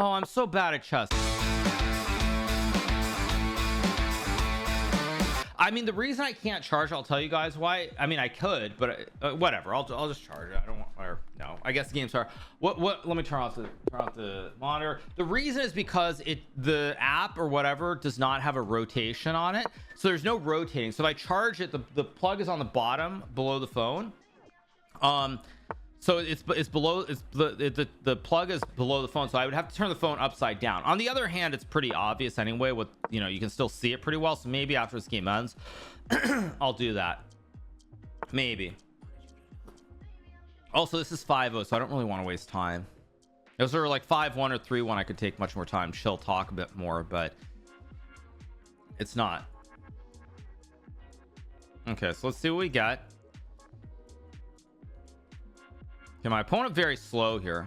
Oh, I'm so bad at chess. I mean, the reason I can't charge, I'll tell you guys why. I mean, I could, but whatever. I'll just charge it. I don't want, or no. I guess the games are. What? Let me turn off the monitor. The reason is because the app or whatever does not have a rotation on it, so there's no rotating. So if I charge it, the plug is on the bottom below the phone. So it's below, the plug is below the phone, so I would have to turn the phone upside down. On the other hand, it's pretty obvious anyway, with, you know, you can still see it pretty well, so maybe after this game ends I'll do that, maybe. Also, this is 5-0, so I don't really want to waste time. If those are like 5-1 or 3-1, I could take much more time, chill, talk a bit more, but it's not. Okay, so let's see what we got. Okay, my opponent very slow here.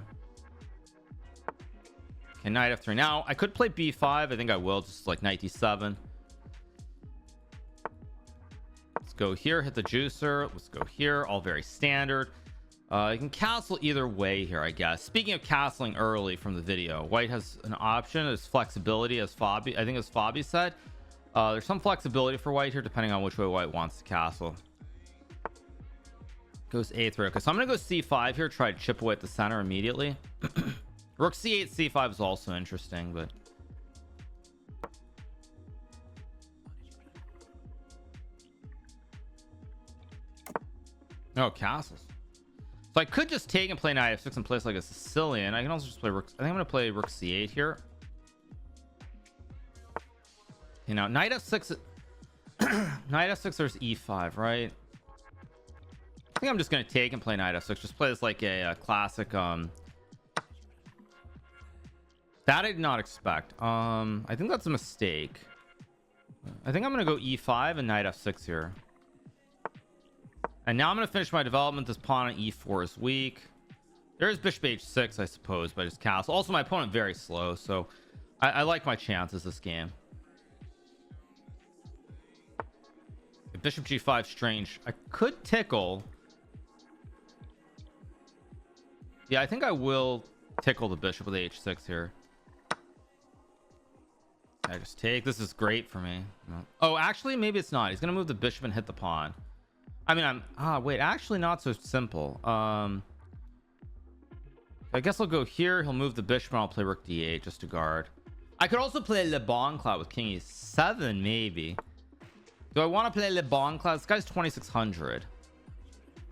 Okay, knight f3. Now I could play b5. I think I will, just like knight d7. Let's go here, hit the juicer. Let's go here, all very standard. You can castle either way here, I guess. Speaking of castling early from the video, white has an option. There's flexibility, as Fabi, I think as Fabi said. There's some flexibility for white here depending on which way white wants to castle. Goes a3. Okay, so I'm gonna go c5 here, try to chip away at the center immediately. Rook c8, c5 is also interesting, but no castles. So I could just take and play knight f6 and place like a Sicilian. I can also just play rook. I think I'm gonna play rook c8 here. You know, knight f6 knight f6, there's e5, right? I think I'm just gonna take and play knight f6, just play this like a classic that I did not expect. I think that's a mistake. I think I'm gonna go e5 and knight f6 here, and now I'm gonna finish my development. This pawn on e4 is weak. There is bishop h6, I suppose, but just castle. Also, my opponent very slow, so I like my chances this game. Bishop g5, strange. I could tickle. Yeah, I think I will tickle the bishop with h6 here. I just take. This is great for me. Oh, actually, maybe it's not. He's gonna move the bishop and hit the pawn. I mean, wait, actually not so simple. I guess I'll go here. He'll move the bishop and I'll play rook d8 just to guard. I could also play Le Bon Cloud with king e7, maybe. Do I want to play Le Bon Cloud? This guy's 2600.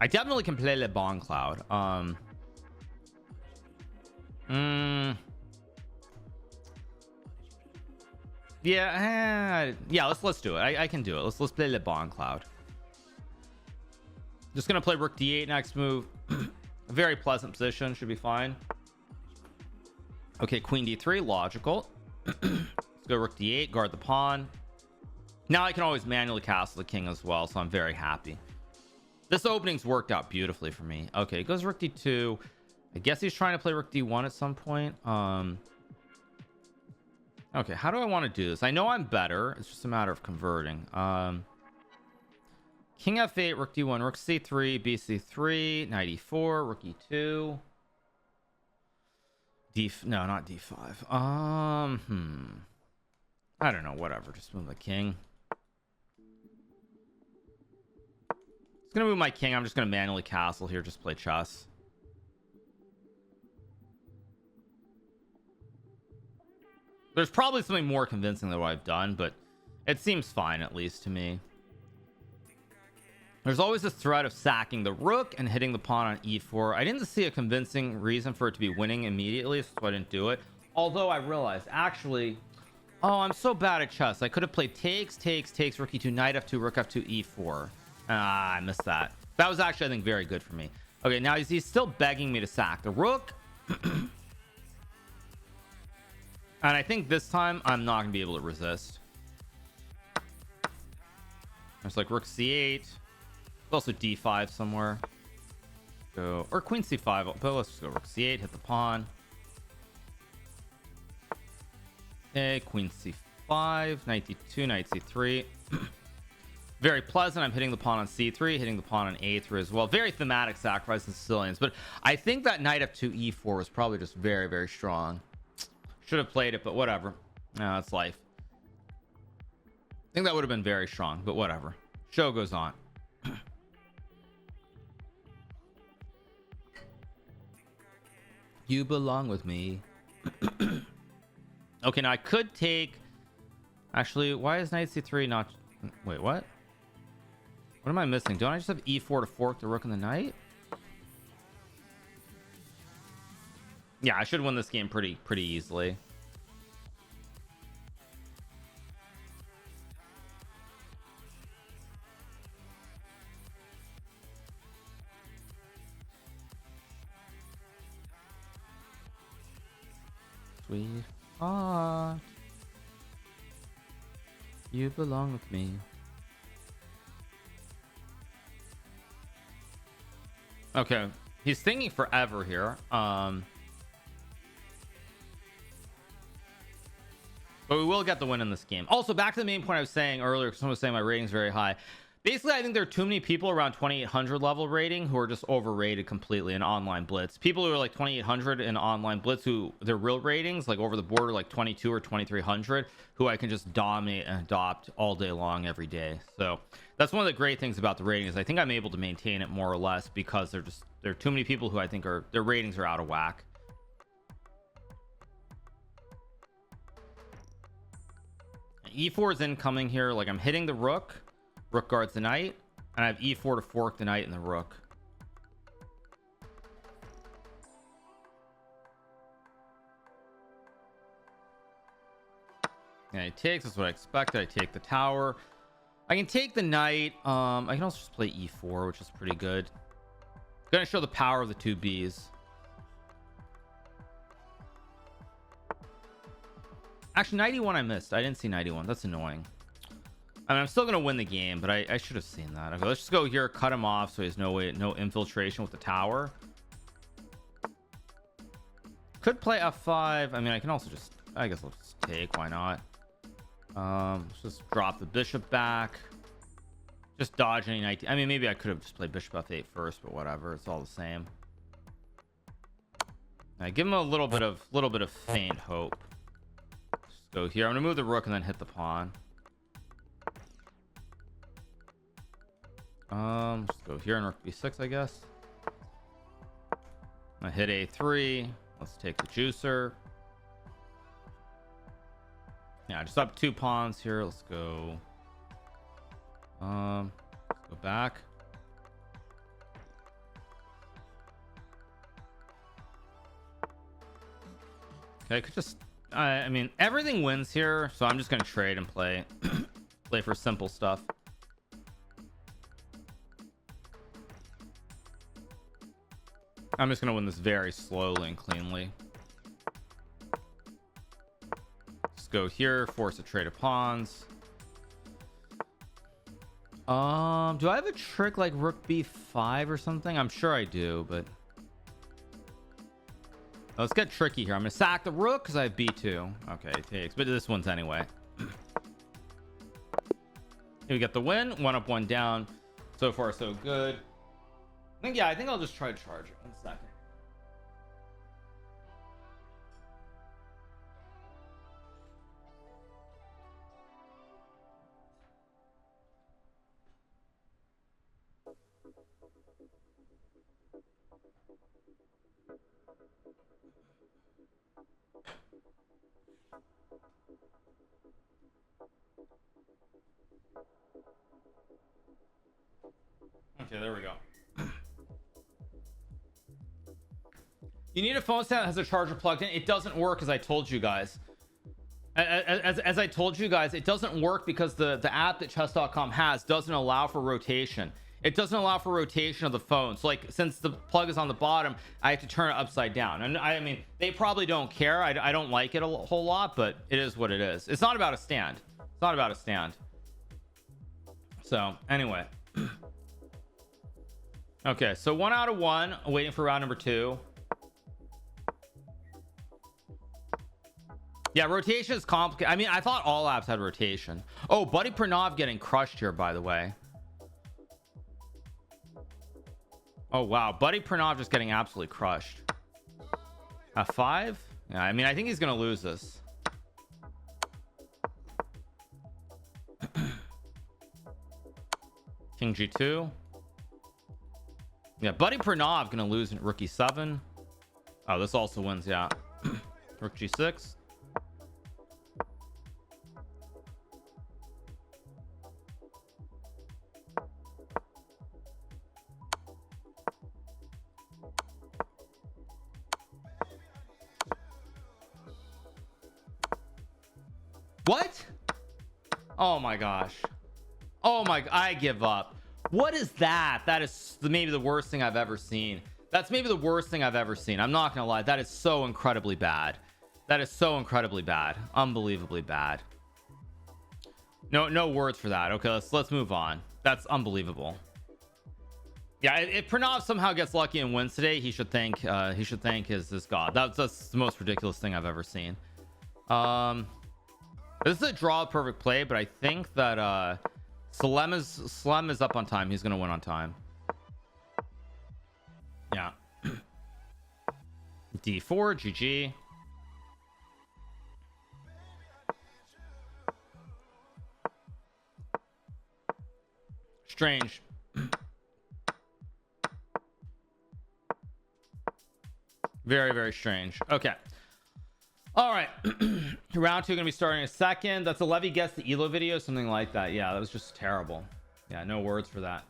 I definitely can play Le Bon Cloud. Yeah, let's do it. I can do it. Let's play Le Bon Cloud. Just gonna play rook d8 next move. A very pleasant position, should be fine. Okay, queen d3, logical. Let's go rook d8, guard the pawn. Now I can always manually castle the king as well, so I'm very happy. This opening's worked out beautifully for me. Okay, it goes rook d2. I guess he's trying to play rook d1 at some point. Okay, how do I want to do this? I know I'm better. It's just a matter of converting. King f8, rook d1, rook c3, bc3, knight e4, rook e2. No, not d5. I don't know, whatever. Just move the king. It's gonna move my king. I'm just gonna manually castle here, just play chess. There's probably something more convincing than what I've done, but it seems fine, at least to me. There's always this threat of sacking the rook and hitting the pawn on e4. I didn't see a convincing reason for it to be winning immediately, so I didn't do it. Although I realized, actually, oh, I'm so bad at chess. I could have played takes, rook e2, knight f2, rook f2, e4. I missed that. That was actually, I think, very good for me. Okay, now he's still begging me to sack the rook. And I think this time I'm not gonna be able to resist. There's like rook c8. Also d5 somewhere. Go, or queen c5, but let's just go rook c8, hit the pawn. Okay, queen c5, knight d2, knight c3. Very pleasant. I'm hitting the pawn on c3, hitting the pawn on a3 as well. Very thematic sacrifice in Sicilians, but I think that knight f2 e4 was probably just very, very strong. Should have played it, but whatever. No, it's life. I think that would have been very strong, but whatever. Show goes on. You belong with me. Okay, now I could take... Actually, why is knight c3 not... Wait, what? What am I missing? Don't I just have e4 to fork the rook and the knight? Yeah, I should win this game pretty easily. Sweetheart, you belong with me. Okay, he's thinking forever here. But we will get the win in this game. Also, back to the main point I was saying earlier, because someone was saying my rating's very high. Basically, I think there are too many people around 2800 level rating who are just overrated completely in online blitz. People who are like 2800 in online blitz, who their real ratings like over the border like 22 or 2300, who I can just dominate and adopt all day long every day. So that's one of the great things about the ratings. I think I'm able to maintain it more or less because there are too many people who I think are their ratings are out of whack. E4 is incoming here. Like I'm hitting the rook guards the knight, and I have e4 to fork the knight and the rook. Yeah, he takes. That's what I expected. I take the tower. I can take the knight. I can also just play e4, which is pretty good. Gonna show the power of the two Bs. Actually, 91 I missed. I didn't see 91. That's annoying. I mean, I'm still gonna win the game, but I should have seen that. Okay, let's just go here, cut him off so he has no infiltration with the tower. Could play f5. I mean, I can also just, I guess I'll just take. Why not? Let's just drop the bishop back. Just dodge any knight. I mean, maybe I could have just played bishop f8 first, but whatever. It's all the same. I give him a little bit of faint hope. Just go here. I'm gonna move the rook and then hit the pawn. Just go here and rook b6, I guess. I hit a3. Let's take the juicer. Yeah, just up 2 pawns here. Let's go. Let's go back. Okay, I could just. I mean, everything wins here, so I'm just gonna trade and play, play for simple stuff. I'm just gonna win this very slowly and cleanly. Just go here, force a trade of pawns. Do I have a trick like rook b5 or something? I'm sure I do, but let's get tricky here. I'm gonna sack the rook because I have b2. Okay, it takes, but this one's anyway. Here we get the win. 1 up, 1 down. So far, so good. I think I'll just try to charge it. 1 second. Okay, there we go. You need a phone stand that has a charger plugged in. It doesn't work, as I told you guys. As I told you guys, it doesn't work because the app that chess.com has doesn't allow for rotation. It doesn't allow for rotation of the phone. So like, since the plug is on the bottom, I have to turn it upside down. And I mean, they probably don't care. I don't like it a whole lot, but it is what it is. It's not about a stand. It's not about a stand. So anyway. Okay, so 1 out of 1, waiting for round number 2. Yeah, rotation is complicated. I mean, I thought all apps had rotation. Oh, Buddy Pranav getting crushed here, by the way. Oh wow, Buddy Pranav just getting absolutely crushed. F5. Yeah, I mean, I think he's gonna lose this. King G2. Yeah, Buddy Pranav gonna lose in Rook E7. Oh, this also wins. Yeah. Rook G6. What? Oh my gosh. Oh my, I give up. What is that? That is maybe the worst thing I've ever seen. That's maybe the worst thing I've ever seen. I'm not gonna lie. That is so incredibly bad. That is so incredibly bad. Unbelievably bad. No words for that. Okay, let's move on. That's unbelievable. Yeah, if Pranav somehow gets lucky and wins today, he should thank his god. That's the most ridiculous thing I've ever seen. This is a draw perfect play, but I think that Slem is up on time. He's gonna win on time. Yeah. D4 GG. Strange. Very, very strange. Okay. All right. Round 2 gonna be starting in a second. That's a Levy Guess the Elo video, something like that. Yeah, that was just terrible. Yeah, no words for that.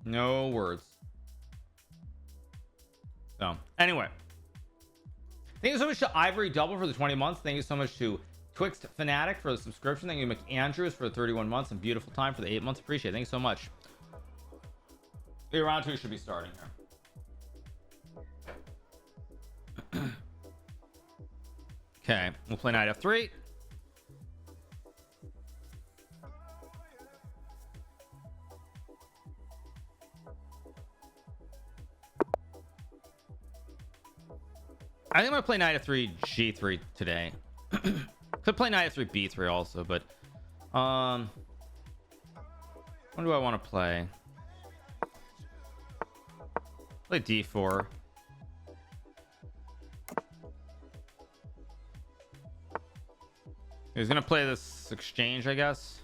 No words. So anyway, thank you so much to Ivory Double for the 20 months. Thank you so much to Twixt Fanatic for the subscription. Thank you McAndrews for the 31 months and Beautiful Time for the 8 months. Appreciate it. Thank you so much. Okay, round 2 should be starting here. Okay, we'll play knight f3. I think I'm gonna play knight f3 g3 today. Could play knight f3 b3 also, but what do I want to play? Play d4. He's gonna play this exchange, I guess.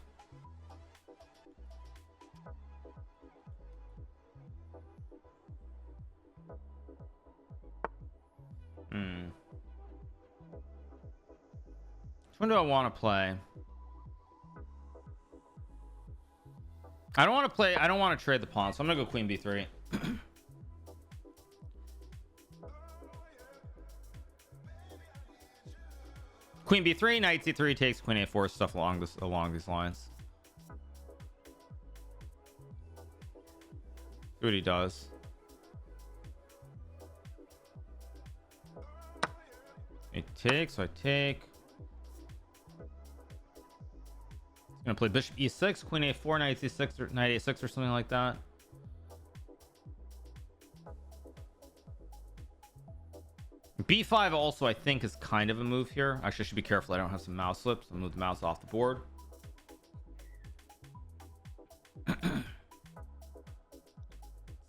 Which one do I want to play? I don't want to trade the pawn, so I'm gonna go queen b3. Queen b3, knight c3 takes queen a4, stuff along these lines. See what he does. He takes, so I take. He's gonna play bishop e6, queen a4, knight c6 or knight a6 or something like that. b5 also I think is kind of a move here. Actually, I should be careful I don't have some mouse slips. I'll move the mouse off the board.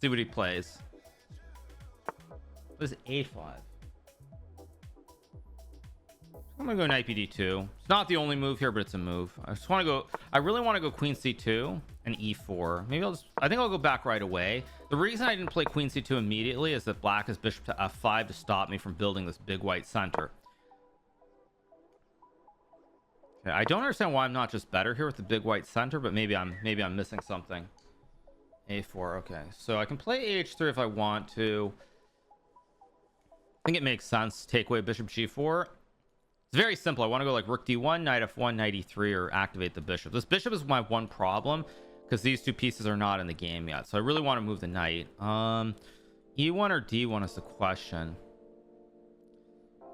See what he plays. What is a5? I'm gonna go knight bd2. It's not the only move here, but it's a move. I really want to go queen c2 and e4. Maybe I think I'll go back right away. The reason I didn't play queen c2 immediately is that black has bishop to f5 to stop me from building this big white center. Okay, I don't understand why I'm not just better here with the big white center, but maybe I'm missing something. a4. Okay, so I can play ah3 if I want to. I think it makes sense. Take away bishop g4. It's very simple. I want to go like rook d1, knight f1, knight e3, or activate the bishop. This bishop is my one problem because these two pieces are not in the game yet, so I really want to move the knight. E1 or d1 is the question.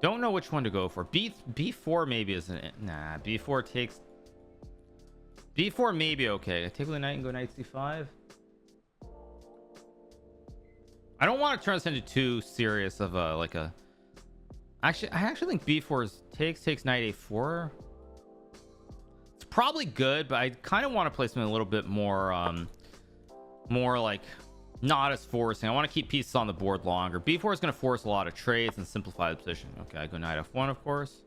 Don't know which one to go for. B4 maybe isn't it. Nah, b4 takes. B4 maybe okay. I take with the knight and go knight c5. I don't want to turn this into too serious of a like a. Actually, I actually think b4 is takes knight a4. It's probably good, but I kind of want to play something a little bit more more like Not as forcing. I want to keep pieces on the board longer. b4 is going to force a lot of trades and simplify the position. Okay, I go knight f1, of course.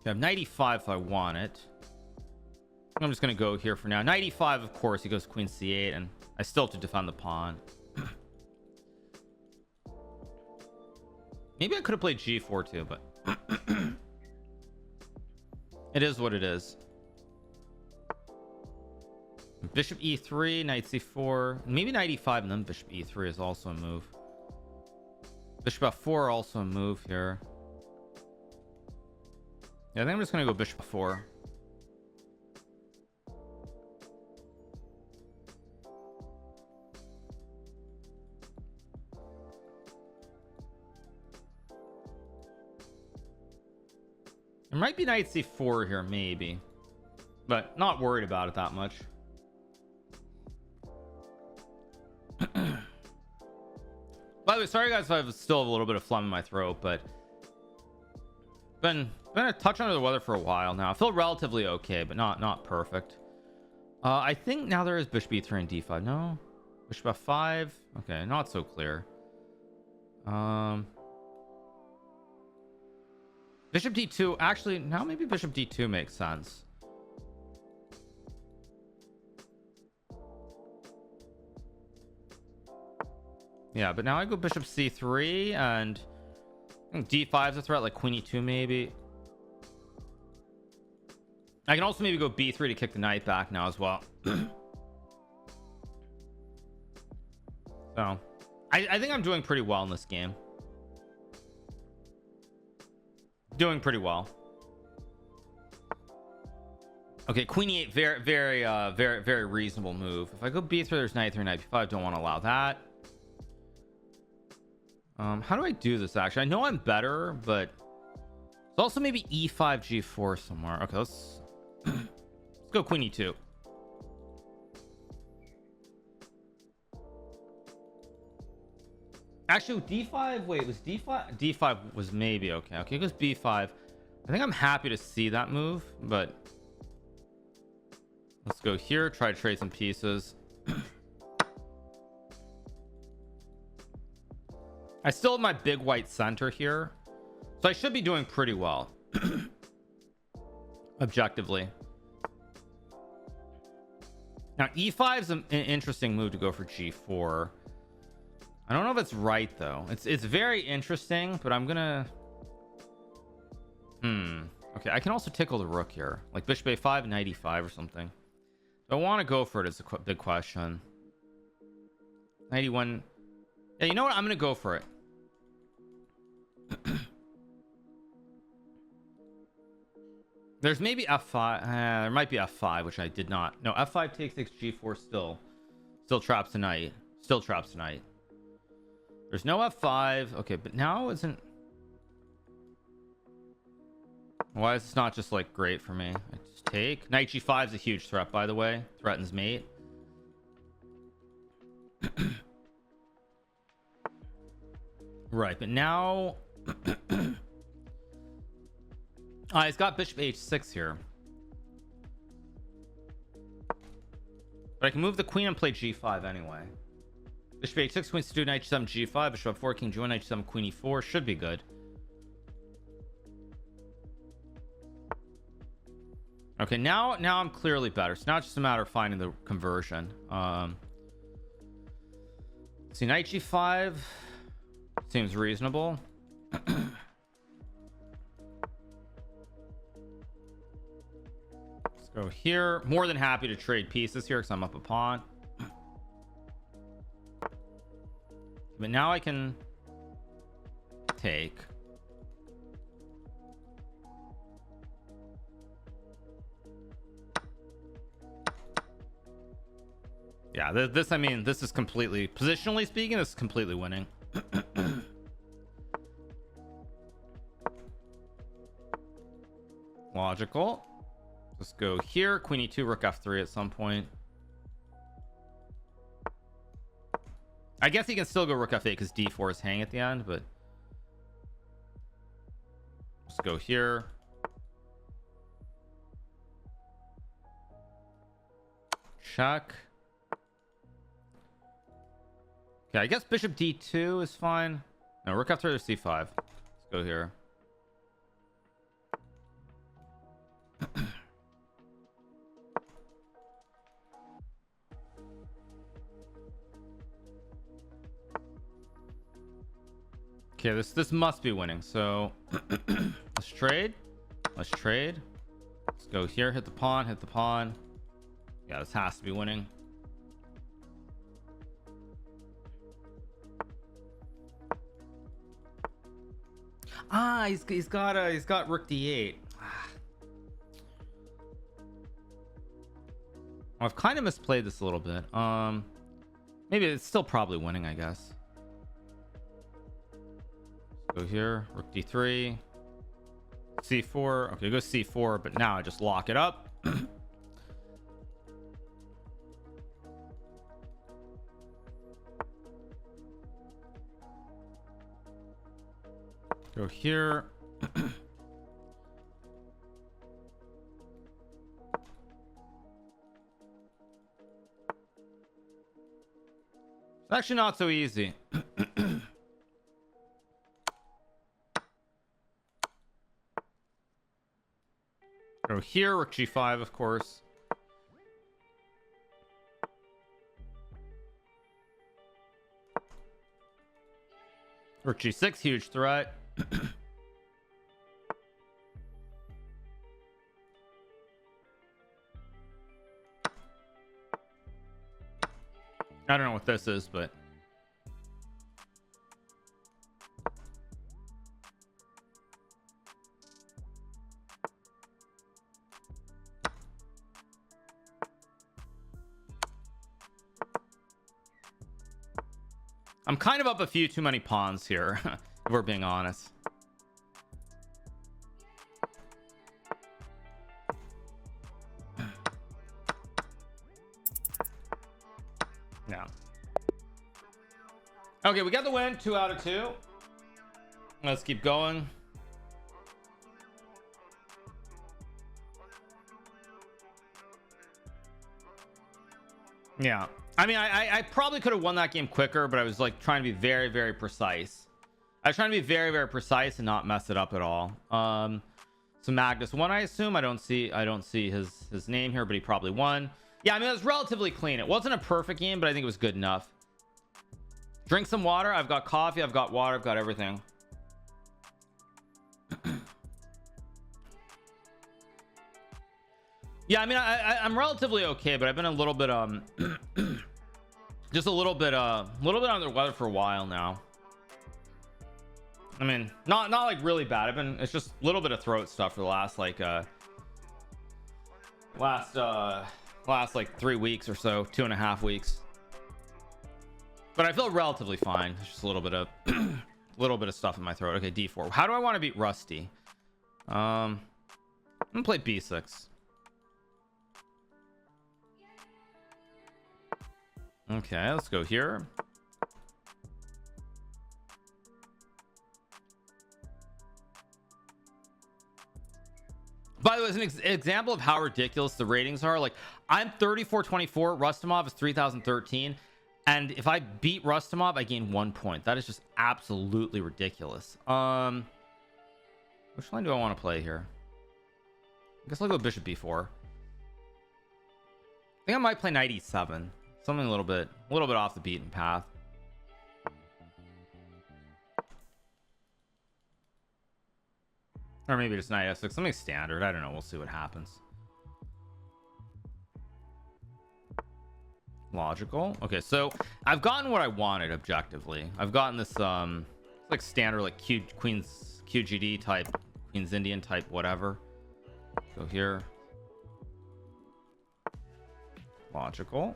I have knight e5 if I want it. I'm just going to go here for now. Knight e5, of course. He goes queen c8, and I still have to defend the pawn. Maybe I could have played g4 too, but it is what it is. Bishop e3, knight c4, maybe knight e5, and then bishop e3 is also a move. Bishop f4 also a move here. Yeah, I think I'm just gonna go bishop f4. There might be knight c4 here, maybe, but not worried about it that much. By the way, sorry guys if I still have a little bit of phlegm in my throat, but been a touch under the weather for a while now. I feel relatively okay, but not perfect. I think now there is bishop e3 and d5. No, bishop f5. Okay, not so clear. Bishop d2. Actually, now maybe bishop d2 makes sense. Yeah, but now I go bishop c3, and I think d5 is a threat, like queen e2 maybe. I can also maybe go b3 to kick the knight back now as well. So I think I'm doing pretty well in this game. Doing pretty well. Okay, queen e8, very reasonable move. If I go b3, there's knight 3, knight b5. Don't want to allow that. How do I do this? Actually, I know I'm better, but it's also maybe e5 g4 somewhere. Okay, let's go queen e2. Actually, d5, wait, was d5 was maybe okay. Okay, it goes b5. I think I'm happy to see that move, but let's go here, try to trade some pieces. I still have my big white center here, so I should be doing pretty well. Objectively. Now e5 is an interesting move to go for g4. I don't know if it's right though. It's very interesting, but I'm gonna okay, I can also tickle the rook here, like bishop a5, knight e5 or something. Do I want to go for it? Is a big question. 91. Yeah, you know what, I'm gonna go for it. There's maybe f5. There might be f5, which I did not. No, f5 takes 6, g4 still traps the knight. Still traps the knight. There's no f5. Okay, but now isn't. Why is this not just like great for me? I just take knight g5 is a huge threat, by the way. Threatens mate. Right, but now he's got bishop h6 here, but I can move the queen and play g5 anyway. Bishop h6, queen c2, knight g7, g5, bishop f4, king g1, knight g7, queen e4 should be good. Okay, now I'm clearly better. It's not just a matter of finding the conversion. See, knight g5 seems reasonable. Let's go here. More than happy to trade pieces here because I'm up a pawn. But now I can take. Yeah, this, I mean, this is completely, positionally speaking, this is completely winning. Logical. Let's go here. Queen e2, rook f3 at some point. I guess he can still go rook f8 because d4 is hang at the end, but let's go here. Check. Okay, I guess bishop d2 is fine. No, rook f3 or c5. Let's go here. Okay, this must be winning. So let's trade. Let's trade. Let's go here. Hit the pawn. Hit the pawn. Yeah, this has to be winning. Ah, he's got rook d8. I've kind of misplayed this a little bit. Maybe it's still probably winning, I guess. Go here, rook d3, c4. Okay, go c4, but now I just lock it up. Go here. It's actually not so easy. Go here, rook g5, of course. Rook g6, huge threat. I don't know what this is, but I'm kind of up a few too many pawns here, if we're being honest. Yeah. Okay, we got the win, 2 out of 2. Let's keep going. Yeah, I mean, I probably could have won that game quicker, but I was like trying to be very, very precise. I was trying to be very, very precise and not mess it up at all. So Magnus won, I assume. I don't see his name here, but he probably won. Yeah, I mean, it was relatively clean. It wasn't a perfect game, but I think it was good enough. Drink some water. I've got coffee, I've got water, I've got everything. Yeah, I mean, I'm relatively okay, but I've been a little bit just a little bit under the weather for a while now. I mean, not like really bad. It's just a little bit of throat stuff for the last like last like 3 weeks or so, 2.5 weeks. But I feel relatively fine. It's just a little bit of stuff in my throat. Okay, d4. How do I want to beat Rusty? I'm gonna play b6. Okay, let's go here. By the way, as an example of how ridiculous the ratings are, like I'm 3424, Rustamov is 3013, and if I beat Rustamov, I gain 1 point. That is just absolutely ridiculous. Which line do I want to play here? I guess I'll go bishop b4. I think I might play knight e7. Something a little bit off the beaten path. Or maybe just knight f6, something standard. I don't know, we'll see what happens. Logical. Okay, so I've gotten what I wanted objectively. I've gotten this like standard like queen's QGD type, Queen's Indian type, whatever. Go here. Logical.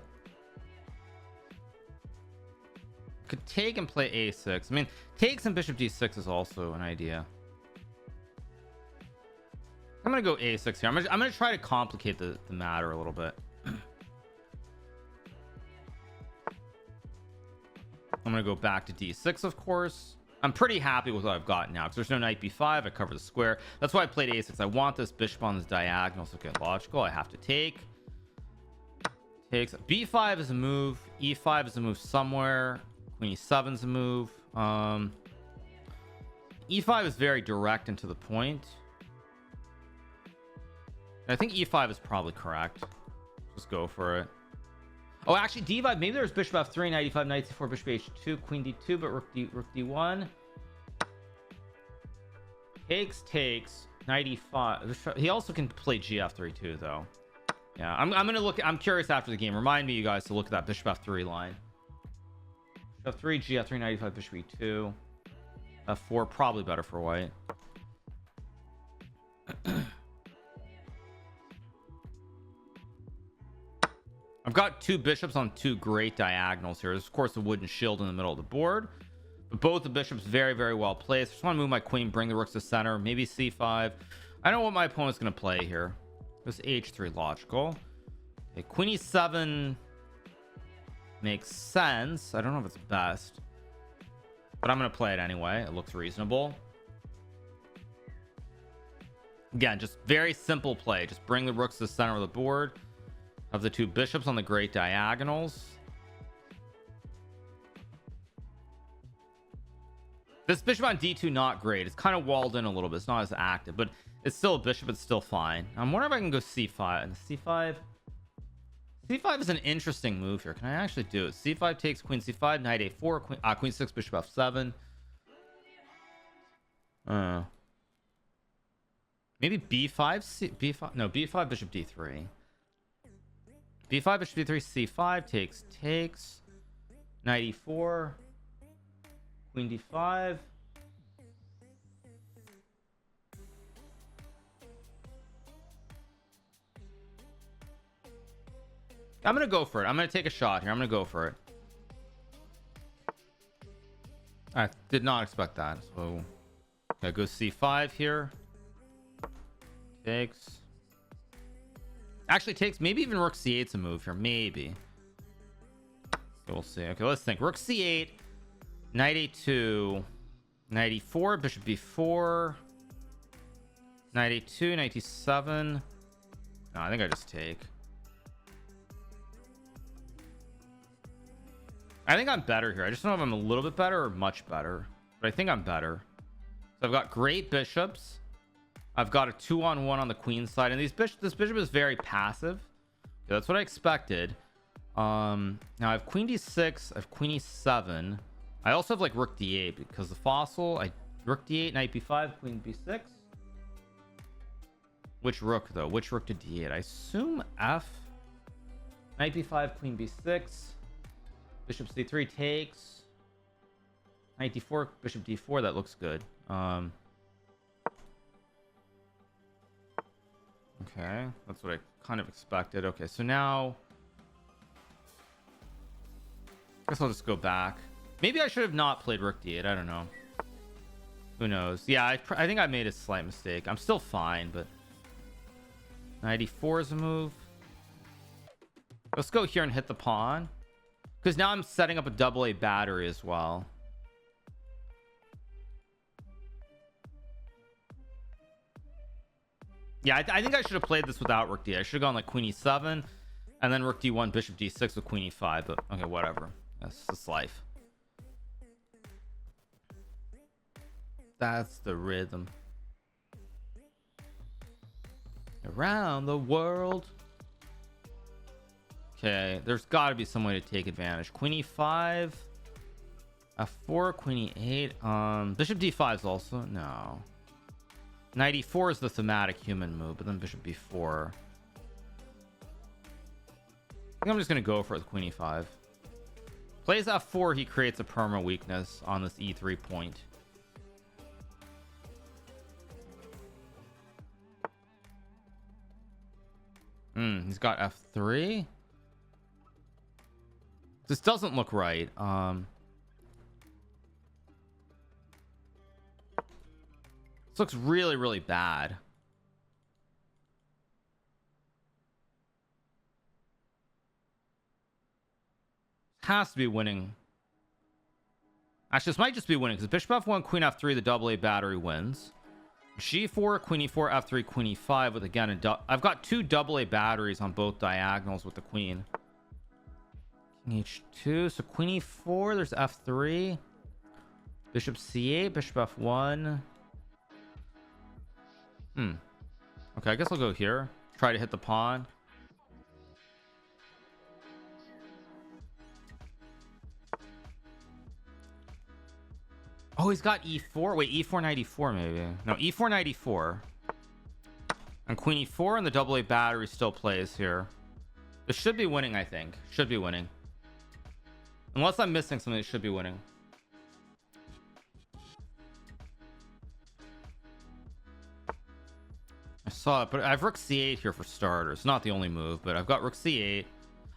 Could take and play a6. I mean, takes and bishop d6 is also an idea. I'm gonna go a6 here. I'm gonna try to complicate the matter a little bit. I'm gonna go back to d6, of course. I'm pretty happy with what I've got now because there's no knight b5. I cover the square. That's why I played a6. I want this bishop on this diagonal, so get logical. I have to take. Takes b5 is a move. E5 is a move somewhere. Queen e7's a move. E5 is very direct and to the point. I think e5 is probably correct. Just go for it. Oh, actually d5, maybe there's bishop f3, knight e5, knight c4, bishop h2, queen d2, but rook d1 takes knight e5. He also can play gf3 too, though. Yeah, I'm gonna look. I'm curious after the game. Remind me, you guys, to look at that bishop f3 line. Bishop f3, gf3, knight e5, bishop e2, f4, probably better for white. I've got two bishops on two great diagonals here. There's of course a wooden shield in the middle of the board, but both the bishops very, very well placed. I just want to move my queen, bring the rooks to center, maybe c5. I don't know what my opponent's going to play here. This h3 logical. Okay, queen e7 makes sense. I don't know if it's best, but I'm going to play it anyway. It looks reasonable. Again, just very simple play. Just bring the rooks to the center of the board of the two bishops on the great diagonals. This bishop on d2 not great. It's kind of walled in a little bit. It's not as active, but it's still a bishop. It's still fine. I'm wondering if I can go c5. And c5 is an interesting move here. Can I actually do it? c5 takes queen c5, knight a4, queen 6, bishop f7. Maybe b5, b5, no, b5, bishop d3. b5, bishop d3, c5 takes knight e4, queen d5. I'm gonna go for it. I'm gonna take a shot here. I'm gonna go for it. I did not expect that, so okay, go c5 here. Takes. Actually takes. Maybe even rook c8's a move here. Maybe. Okay, we'll see. Okay, let's think. Rook c8, knight a2, knight e4, bishop b4, knight a2, knight e7. No, I think I just take. I think I'm better here. I just don't know if I'm a little bit better or much better, but I think I'm better. So I've got great bishops. I've got a 2-on-1 on the queen side, and this bishop is very passive. Okay, that's what I expected. Now I have queen d6, I have queen e7. I also have like rook d8 because the fossil. Rook d8, knight b5, queen b6. Which rook though? Which rook to d8? I assume f. Knight b5, queen b6. Bishop c3 takes. Knight d4, bishop d4. That looks good. Okay, that's what I kind of expected. Okay, so now I guess I'll just go back. Maybe I should have not played rook d8. I don't know. Who knows? Yeah, I think I made a slight mistake. I'm still fine, but knight e4 is a move. Let's go here and hit the pawn, because now I'm setting up a double-A battery as well. Yeah, I think I should have played this without rook d8. I should have gone like queen e7 and then rook d1, bishop d6 with queen e5, but okay, whatever. That's life. That's the rhythm. Around the world. Okay, there's got to be some way to take advantage. Queen e5, f4, queen e8. Bishop d5 is also no. Knight e4 is the thematic human move, but then bishop b4. I think I'm just gonna go for it with queen e5. Plays f4, he creates a perma weakness on this e3 point. He's got f3. This doesn't look right. This looks really, really bad. Has to be winning. Actually, this might just be winning because bishop f1, queen f3, the double A battery wins. g4, queen e4, f3, queen e5 with again I've got two double A batteries on both diagonals with the queen. h2, so queen e4, there's f3, bishop c8, bishop f1. Okay, I guess I'll go here, try to hit the pawn. Oh, he's got e4. Wait, e4 knight e4 maybe. No, e4 knight e4. And queen e4, and the double A battery still plays here. This should be winning, I think. Should be winning. Unless I'm missing something, it should be winning. I saw it, but I have rook c8 here for starters. Not the only move, but I've got rook c8.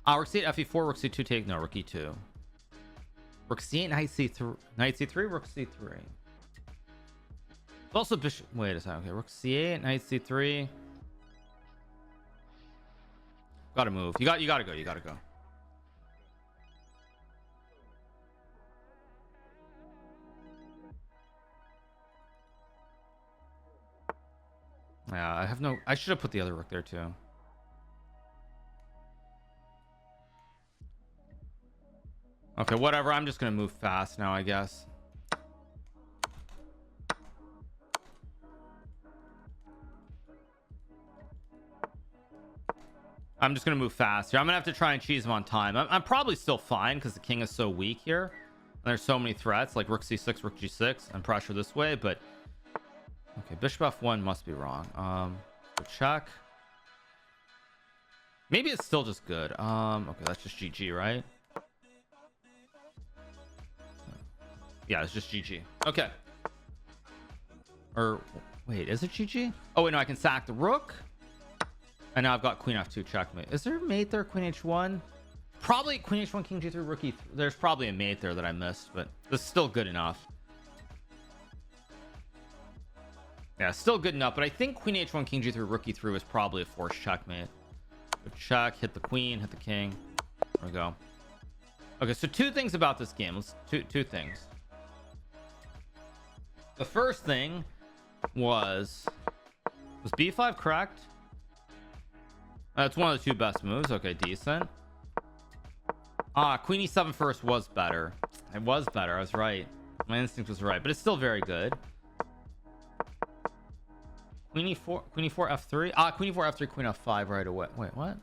Rook c8, fe4, rook c2 take. No, rook e2. Rook c8, knight c3, rook c3. It's also bishop. Wait a second. Okay, rook c8, knight c3. Gotta move. You gotta go. You gotta go. Yeah, I have no. I should have put the other rook there too. Okay, whatever. I'm just gonna move fast now, I guess. I'm just gonna move fast here. I'm gonna have to try and cheese him on time. I'm probably still fine because the king is so weak here. And there's so many threats like rook c6, rook g6, and pressure this way. But okay, bishop f1 must be wrong. So check. Maybe it's still just good. Okay, that's just GG, right? Yeah, it's just GG. Okay. Or wait, is it GG? Oh wait, no, I can sack the rook. And now I've got queen f2 checkmate. Is there a mate there? Queen h1? Probably queen h1, king g3, rook e3. There's probably a mate there that I missed, but this is still good enough. Yeah, still good enough, but I think queen h1, king g3, rook e3 was probably a forced checkmate. So check, hit the queen, hit the king. There we go. Okay, so two things about this game. Let's two things. The first thing was b5 correct? That's one of the two best moves. Okay, decent. Queen e7 first was better. It was better. I was right. My instinct was right, but it's still very good. Queen e4 f3. Queen e4 f3, queen f5 right away. Wait, what?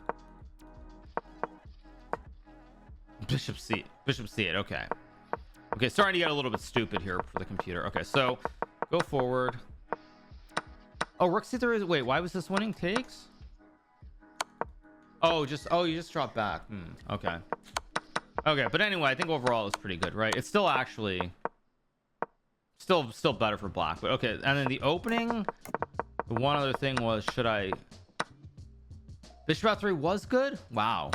Bishop c8. Okay. Okay, starting to get a little bit stupid here for the computer. Okay, so go forward. Oh, rook c3 is. Wait, why was this winning? Takes. Oh, you just dropped back. Okay. Okay, but anyway, I think overall it's pretty good, right? It's still actually still better for black, but okay. And then the opening, the one other thing was, should I bishop f3 was good? Wow,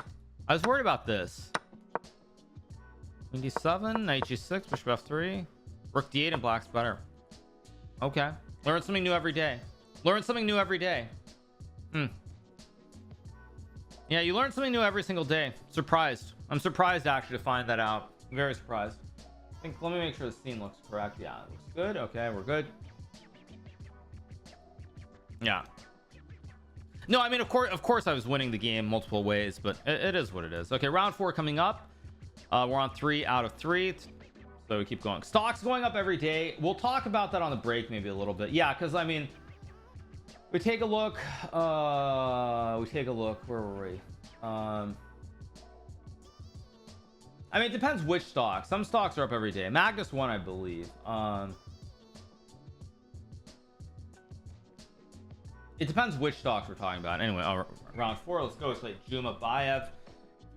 I was worried about this. Queen d7, knight g6, bishop f3, rook d8, and black's better. Okay, learn something new every day. Learn something new every day. Yeah, you learn something new every single day. Surprised. I'm surprised actually to find that out. I'm very surprised. I think, let me make sure the scene looks correct. Yeah, it looks good. Okay, we're good. Yeah. No, I mean, of course I was winning the game multiple ways, but it is what it is. Okay, round 4 coming up. We're on 3 out of 3. So we keep going. Stocks going up every day. We'll talk about that on the break maybe a little bit. Yeah, because I mean, we take a look. Where were we? I mean, it depends which stock. Some stocks are up every day. Magnus won, I believe. It depends which stocks we're talking about. Anyway, round 4. Let's go. Let's play Jumabayev.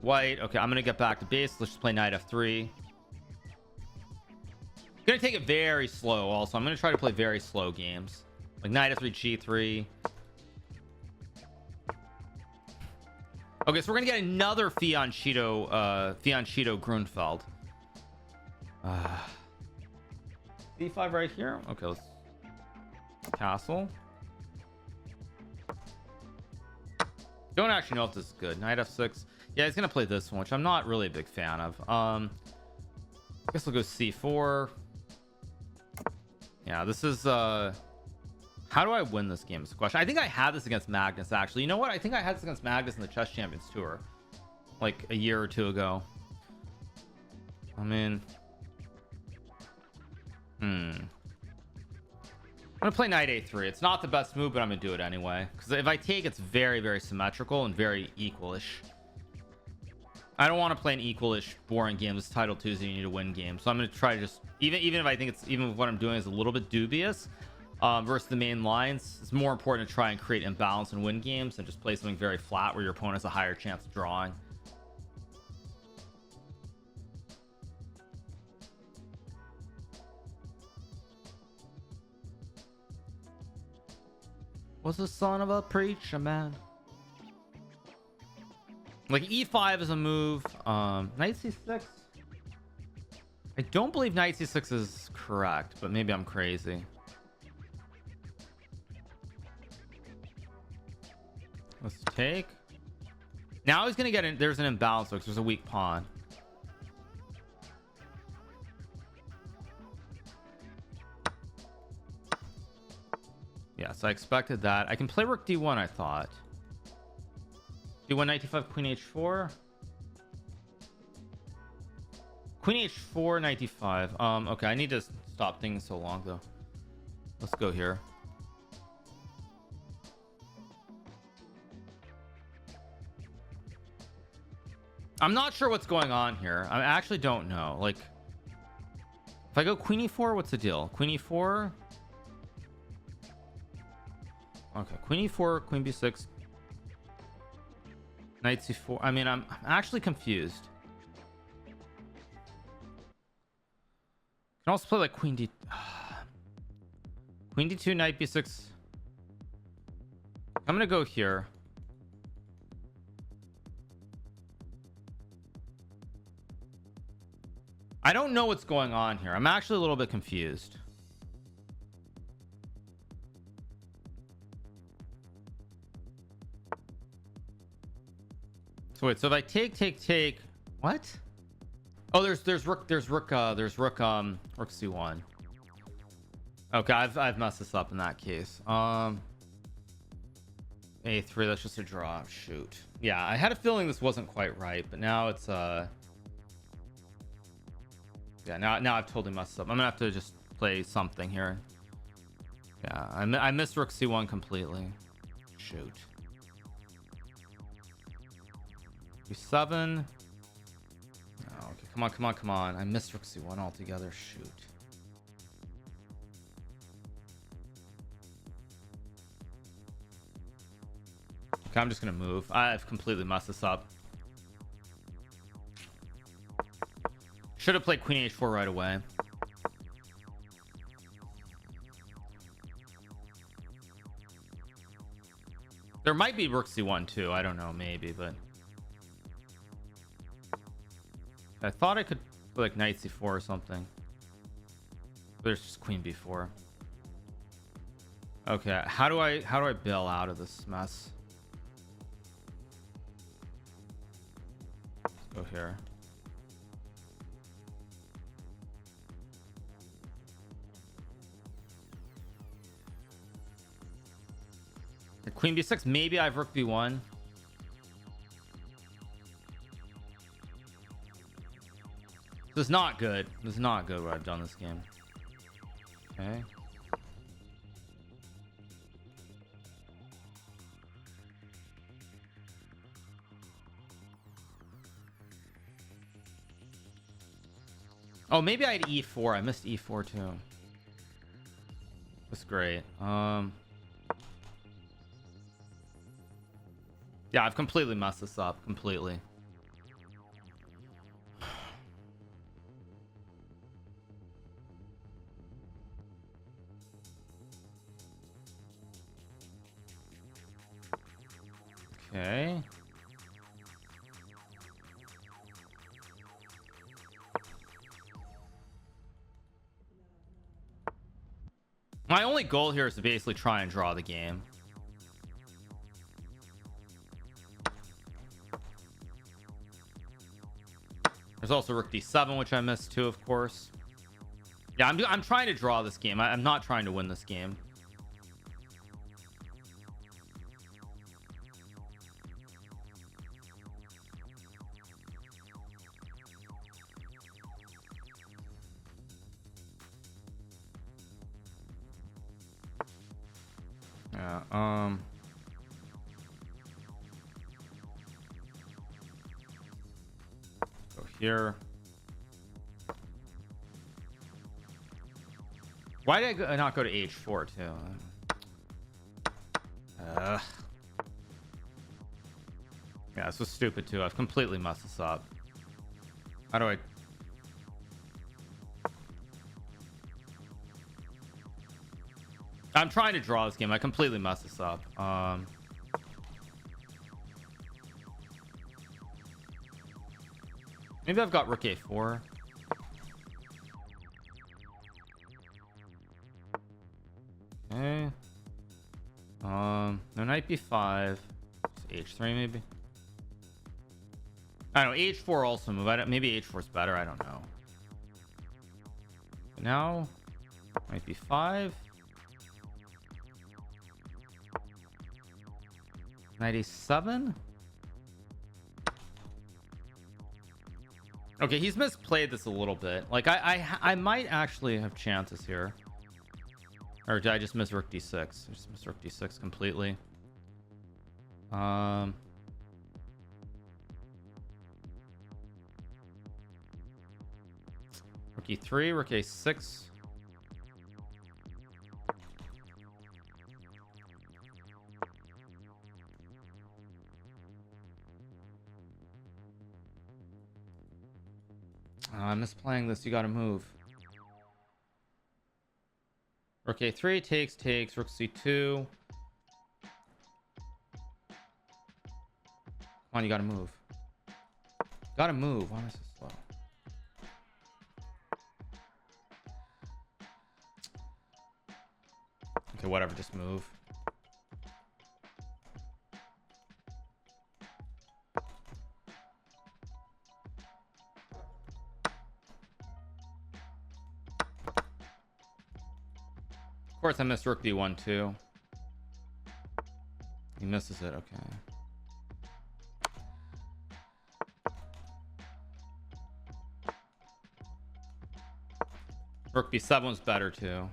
White. Okay, I'm gonna get back to base. Let's just play knight f3. Gonna take it very slow. Also, I'm gonna try to play very slow games. Like knight f3, g3. Okay, so we're gonna get another Fianchetto Grunfeld. d5 right here. Okay, let's castle. Don't actually know if this is good. Knight f6. Yeah, he's gonna play this one, which I'm not really a big fan of. I guess we'll go c4. Yeah, this is how do I win this game is the question. I think I had this against Magnus, actually. You know what? I think I had this against Magnus in the Chess Champions Tour like a year or two ago. I mean, I'm gonna play knight a3. It's not the best move, but I'm gonna do it anyway, because if I take, it's very, very symmetrical and very equalish. I don't want to play an equalish boring game. It's title Tuesday, you need to win games, so I'm gonna try to just, even if I think it's, even if what I'm doing is a little bit dubious versus the main lines, it's more important to try and create imbalance and win games and just play something very flat where your opponent has a higher chance of drawing. Was the son of a preacher man. Like e5 is a move. Knight c6. I don't believe knight c6 is correct, but maybe I'm crazy. Let's take. Now he's gonna get in. There's an imbalance because there's a weak pawn. Yes, I expected that. I can play rook d1, I thought. d1, knight d5, queen h4. Queen h4, knight d5. Okay, I need to stop thinking so long though. Let's go here. I'm not sure what's going on here. I actually don't know. Like, if I go queen e4, what's the deal? Queen e4. Okay, queen e4, queen b6, knight c4. I mean, I'm actually confused. Can also play like queen d, queen d2, knight b6. I'm gonna go here. I don't know what's going on here. I'm actually a little bit confused. So wait, so if I take what? Oh, there's rook c1. Okay, I've messed this up in that case. A3, that's just a draw. Shoot. Yeah, I had a feeling this wasn't quite right, but now it's yeah, now I've totally messed up. I'm gonna have to just play something here. Yeah, I missed rook c1 completely. Shoot. b7. Oh, okay, come on. I missed rook c1 altogether. Shoot. Okay, I'm just gonna move. I've completely messed this up. Should have played queen h4 right away. There might be rook c1 too. I don't know, maybe, but I thought I could play like knight c4 or something. There's just queen b4. Okay, how do I bail out of this mess? Let's go here. Queen b6. Maybe I have rook b1. This is not good. This is not good what I've done this game. Okay. Oh, maybe I had e4. I missed e4 too. That's great. Yeah, I've completely messed this up. Completely. Okay. My only goal here is to basically try and draw the game. There's also rook d7, which I missed too, of course. Yeah, I'm trying to draw this game. I'm not trying to win this game. Yeah. Go here. Why did I not go to H4 too? Yeah, this was stupid too. I've completely messed this up. How do I? I'm trying to draw this game. I completely messed this up. Maybe I've got rook A4. Okay. No, knight B5. H3 maybe. I don't know. H4 also move. Maybe H4 is better. I don't know. But now knight B5. Knight A7. Okay, he's misplayed this a little bit. Like I might actually have chances here. Or did I just miss rook D6? I just missed rook D6 completely. Rook E3, rook A6. I'm misplaying this. You gotta move. Rook A3 takes. Rook C2. Come on, you gotta move. Gotta move. Why am I so slow? Okay, whatever. Just move. Of course, I missed rook D1 too. He misses it. Okay. Rook B7 was better too.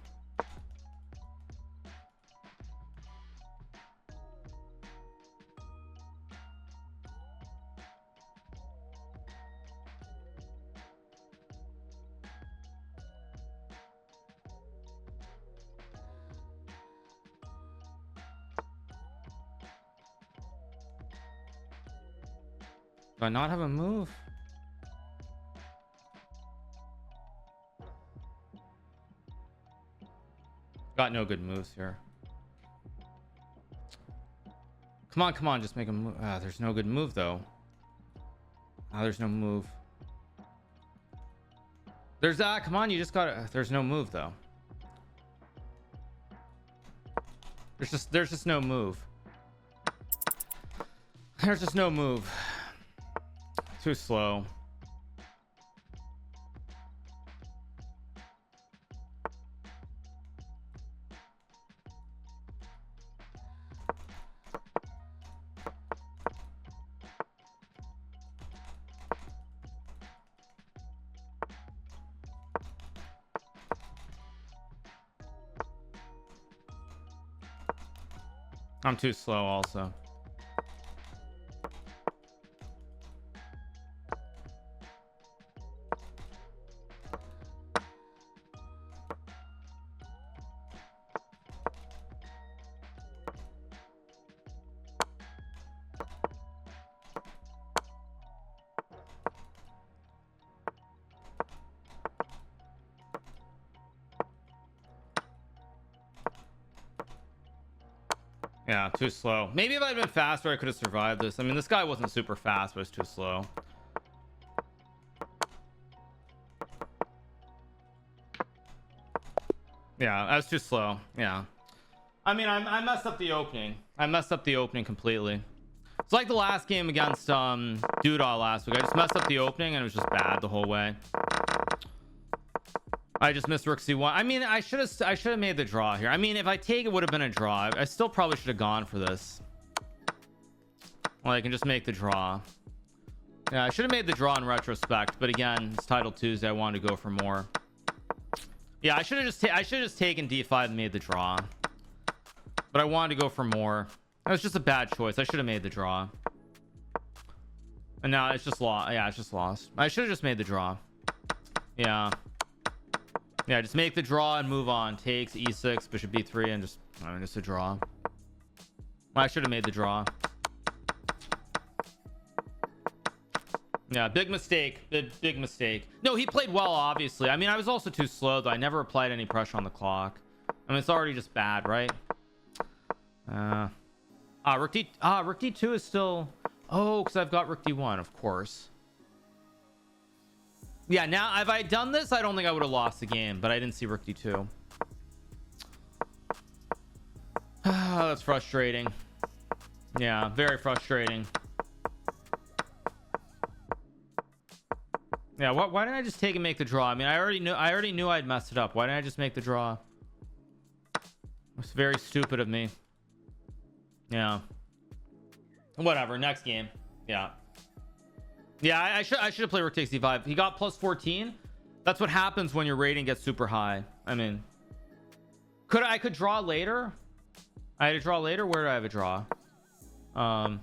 Do I not have a move? Got no good moves here. Come on, just make a move. There's no good move though. There's no move. There's that. Come on, you just got. There's no move though. There's just no move. There's just no move. Too slow. I'm too slow also. Yeah, too slow. Maybe if I'd been faster, I could have survived this. I mean, this guy wasn't super fast, but it's too slow. Yeah, I was too slow. Yeah. I mean, I messed up the opening. I messed up the opening completely. It's like the last game against Doodah last week. I just messed up the opening and it was just bad the whole way. I just missed rook C1. I mean, I should have made the draw here. I mean, if I take it would have been a draw. I still probably should have gone for this. Well, I can just make the draw. Yeah, I should have made the draw in retrospect, but again, it's Title Tuesday. I wanted to go for more. Yeah, I should have just taken D5 and made the draw. but I wanted to go for more. It was just a bad choice. I should have made the draw. And now it's just lost. Yeah, it's just lost. I should have just made the draw. Yeah. Yeah, just make the draw and move on. Takes e6, bishop b3, and just, I mean, just a draw. I should have made the draw. Yeah, big mistake. Big mistake. No, he played well, obviously. I mean, I was also too slow, though. I never applied any pressure on the clock. I mean, it's already just bad, right? Rook d2 is still... Oh, because I've got rook d1, of course. Yeah, now, if I had done this, I don't think I would have lost the game, but I didn't see rook d2. That's frustrating. Yeah, very frustrating. Yeah, why didn't I just take and make the draw? I mean, I already knew I'd messed it up. Why didn't I just make the draw? It's very stupid of me. Yeah. Whatever, next game. Yeah. Yeah, I should have played rook takes d5. He got plus 14. That's what happens when your rating gets super high. I mean, I could draw later. I had to draw later. Where do I have a draw? I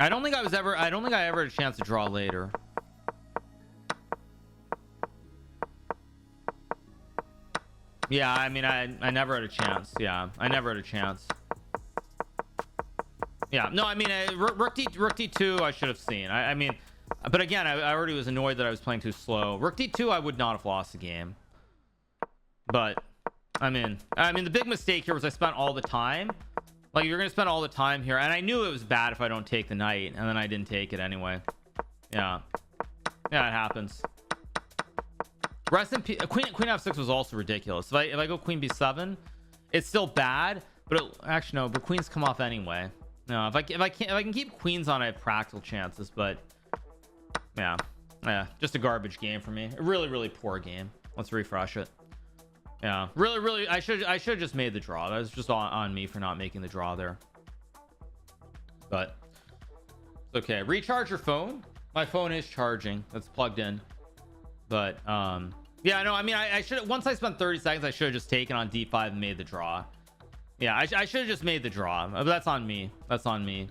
don't think I ever had a chance to draw later. Yeah, I mean, I never had a chance. Yeah, I never had a chance. Yeah, no, I mean, rook d2 I should have seen. I mean, but again, I already was annoyed that I was playing too slow. Rook d2 I would not have lost the game. But I mean the big mistake here was I spent all the time. Like, you're gonna spend all the time here, and I knew it was bad if I don't take the knight, and then I didn't take it anyway. Yeah, it happens. Rest in peace. Queen f6 was also ridiculous. If I go queen b7, it's still bad, but actually no. But queens come off anyway. No, if I can keep queens on, I have practical chances. But yeah, just a garbage game for me. A really poor game. Let's refresh it. Yeah, really, I should have just made the draw. That was just on me for not making the draw there. But it's okay. Recharge your phone. My phone is charging. That's plugged in. But yeah, no, I mean, I should, once I spent 30 seconds, I should have just taken on d5 and made the draw. Yeah, I should have just made the draw. But that's on me. That's on me.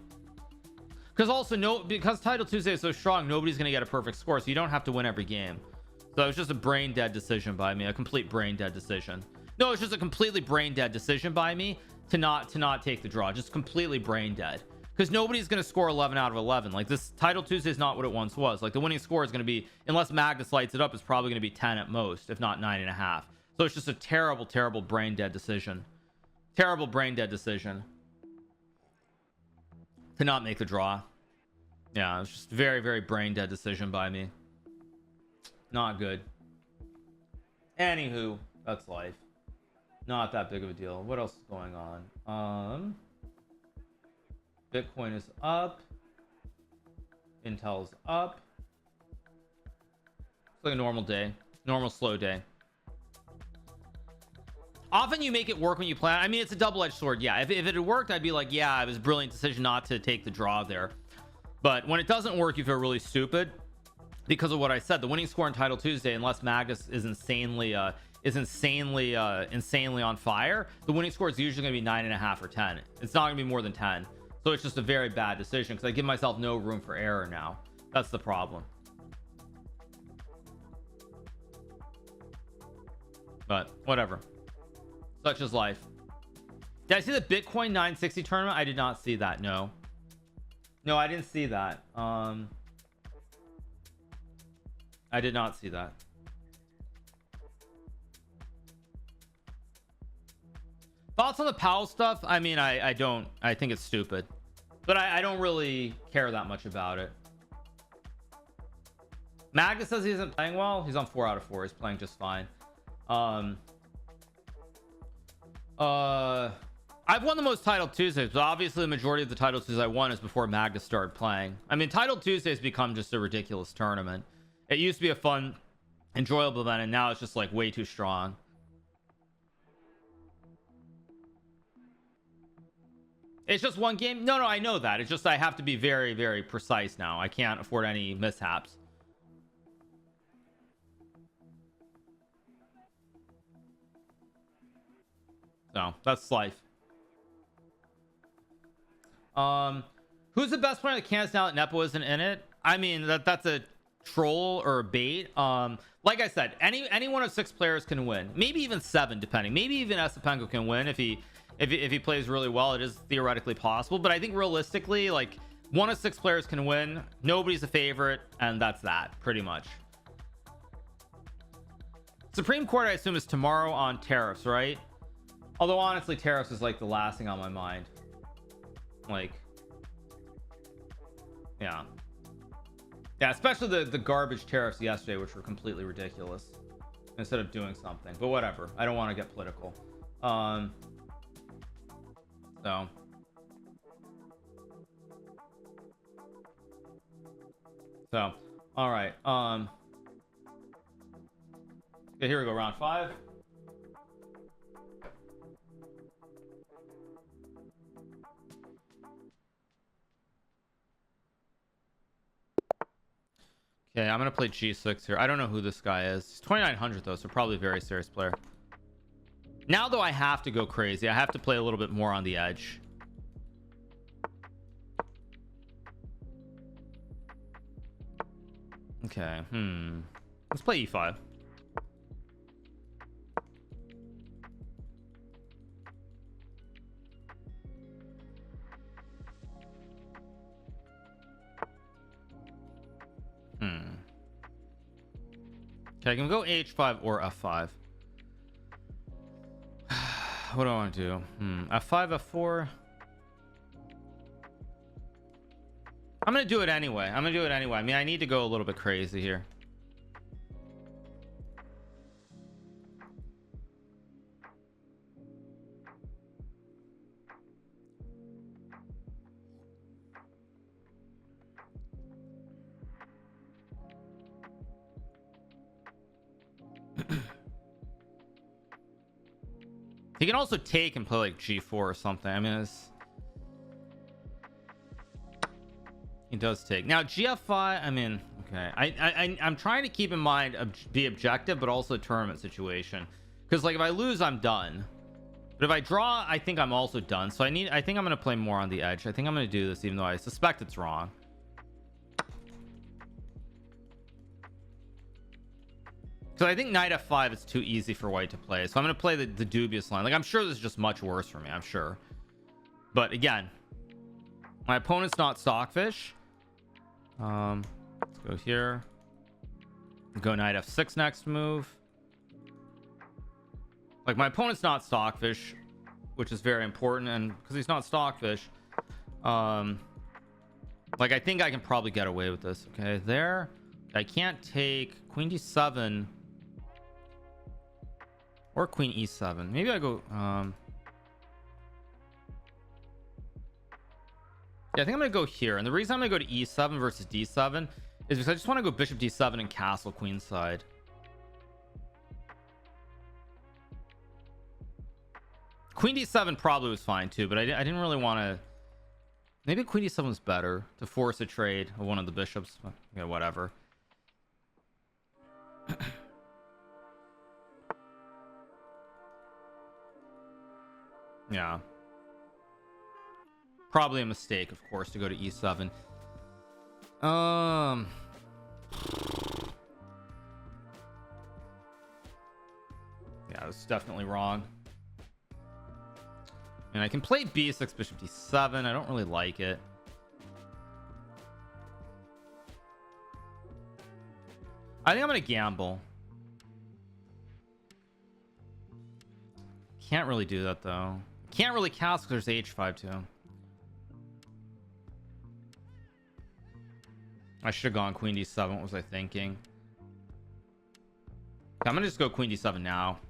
Because Title Tuesday is so strong, nobody's gonna get a perfect score, so you don't have to win every game. So it was just a brain dead decision by me, a complete brain dead decision. No, it's just a completely brain dead decision by me to not take the draw. Just completely brain dead, because nobody's going to score 11 out of 11. Like, this Title Tuesday is not what it once was. Like, the winning score is going to be, unless Magnus lights it up, it's probably going to be 10 at most, if not 9.5. So it's just a terrible brain dead decision. Terrible brain dead decision to not make the draw. Yeah, it's just very brain dead decision by me. Not good. Anywho, that's life. Not that big of a deal. What else is going on? Bitcoin is up. Intel's up. It's like a normal day. Normal slow day. Often you make it work when you plan. I mean, it's a double-edged sword. Yeah, if it had worked, I'd be like, yeah, it was a brilliant decision not to take the draw there. But when it doesn't work, you feel really stupid. Because of what I said, the winning score in Title Tuesday, unless Magnus is insanely on fire, the winning score is usually going to be 9.5 or 10. It's not going to be more than 10. So it's just a very bad decision, because I give myself no room for error now. That's the problem. But whatever. Such is life. Did I see the Bitcoin 960 tournament? I did not see that. No, I didn't see that. I did not see that. Thoughts on the Powell stuff? I mean, I think it's stupid, but I don't really care that much about it. Magnus says he isn't playing well. He's on 4 out of 4. He's playing just fine. I've won the most Title Tuesdays, but obviously the majority of the Title Tuesdays I won is before Magnus started playing. I mean, Title Tuesdays become just a ridiculous tournament. It used to be a fun, enjoyable event, and now it's just like way too strong. It's just one game. No, I know that. It's just I have to be very precise now. I can't afford any mishaps. So that's life. Who's the best player that can't now that Nepo isn't in it? I mean, that's a troll or a bait. Like I said, any one of 6 players can win, maybe even 7 depending. Maybe even Estepenko can win if he plays really well. It is theoretically possible, but I think realistically, like, one of 6 players can win. Nobody's a favorite, and that's that pretty much. Supreme Court, I assume, is tomorrow on tariffs, right? Although honestly, tariffs is like the last thing on my mind. Like, yeah, especially the garbage tariffs yesterday, which were completely ridiculous, instead of doing something. But whatever, I don't want to get political. So all right, okay, here we go, round 5. Okay, I'm gonna play G6 here. I don't know who this guy is. He's 2900 though, so probably a very serious player. Now though, I have to go crazy. I have to play a little bit more on the edge. Okay, let's play E5. Okay, I can go H5 or F5. What do I want to do? F5, F4. I'm gonna do it anyway. I mean, I need to go a little bit crazy here. He can also take and play like G4 or something. I mean, he does take. Now GF5, I mean, okay, I'm trying to keep in mind the objective, but also tournament situation, because like if I lose, I'm done. But if I draw, I think I'm also done. So I think I'm gonna play more on the edge. I think I'm gonna do this, even though I suspect it's wrong. So I think knight f5 is too easy for white to play, so I'm gonna play the dubious line. Like, I'm sure this is just much worse for me, I'm sure, but again, my opponent's not Stockfish. Let's go here, go knight f6 next move. Like, my opponent's not Stockfish, which is very important, and because he's not Stockfish, like, I think I can probably get away with this. Okay, there, I can't take queen d7 or queen e7. Maybe I go yeah, I think I'm gonna go here, and the reason I'm gonna go to e7 versus d7 is because I just want to go bishop d7 and castle queenside. Queen d7 probably was fine too, but I didn't really want to. Maybe queen d7 was better to force a trade of one of the bishops. Okay, whatever. Yeah, probably a mistake, of course, to go to e7. Yeah, it's definitely wrong. And I can play b6 bishop d7. I don't really like it. I think I'm gonna gamble. Can't really do that though. Can't really castle because there's h5 too. I should have gone queen d7. What was I thinking? Okay, I'm gonna just go queen d7 now,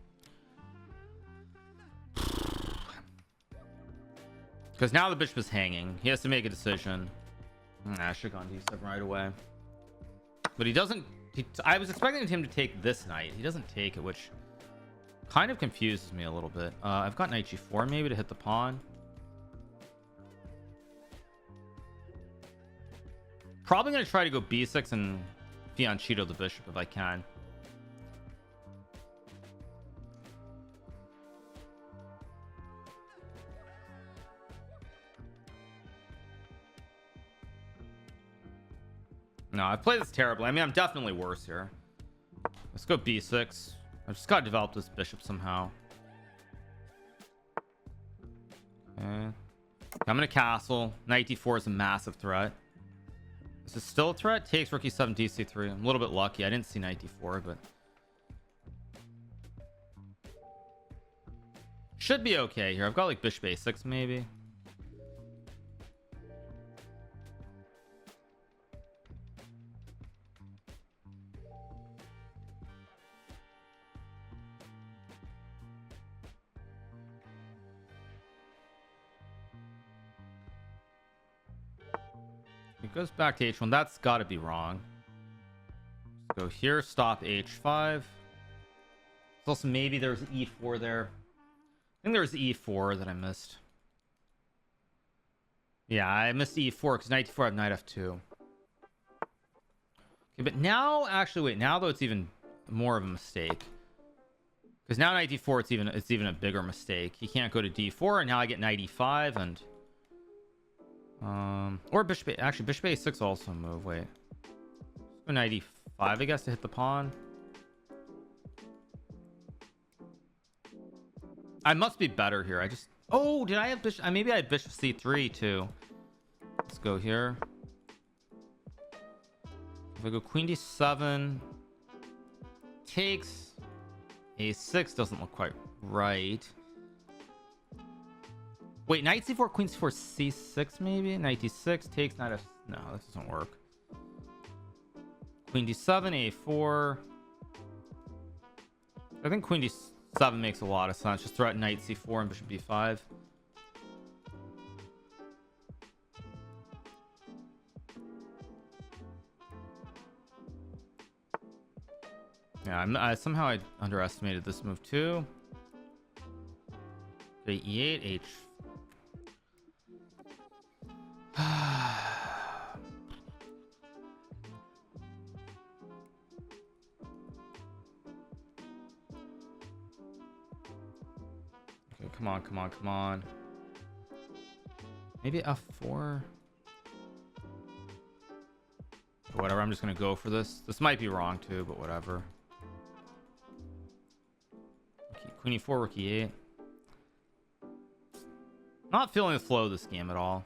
because now the bishop is hanging. He has to make a decision. I should have gone d7 right away, but he doesn't. I was expecting him to take this knight. He doesn't take it, which kind of confuses me a little bit. I've got knight g4 maybe to hit the pawn. Probably going to try to go b6 and fianchetto the bishop if I can. No, I've played this terribly. I mean, I'm definitely worse here. Let's go b6. I've just got to develop this bishop somehow. Okay. I'm gonna castle. Knight d4 is a massive threat. Is this still a threat? Takes rook e7 dc3. I'm a little bit lucky. I didn't see knight d4, but should be okay here. I've got like bishop a6 maybe. It goes back to h1. That's got to be wrong. Let's go here. Stop h5. It's also maybe there's e4 there. I think there's e4 that I missed. Yeah, I missed e4 because knight d4 I have knight f2. Okay, but now actually wait. Now though it's even more of a mistake because now knight d4 it's even a bigger mistake. He can't go to d4 and now I get knight e5 and or bishop actually bishop a6 also move. Wait, let's go knight e5 I guess to hit the pawn. I must be better here. I just did I have bishop? Maybe I had bishop c3 too. Let's go here. If I go queen d7 takes a6 doesn't look quite right. Wait, knight c4 queen c4 c6 maybe. Knight d6 takes knight f. No, this doesn't work. Queen d7 a4. I think queen d7 makes a lot of sense. Just threaten knight c4 and bishop b5. Yeah, somehow I underestimated this move too. Okay, e8 h. Okay, come on, come on, come on. Maybe f4. Whatever, I'm just gonna go for this. This might be wrong too, but whatever. Okay, queen e4, rook e8. Not feeling the flow of this game at all.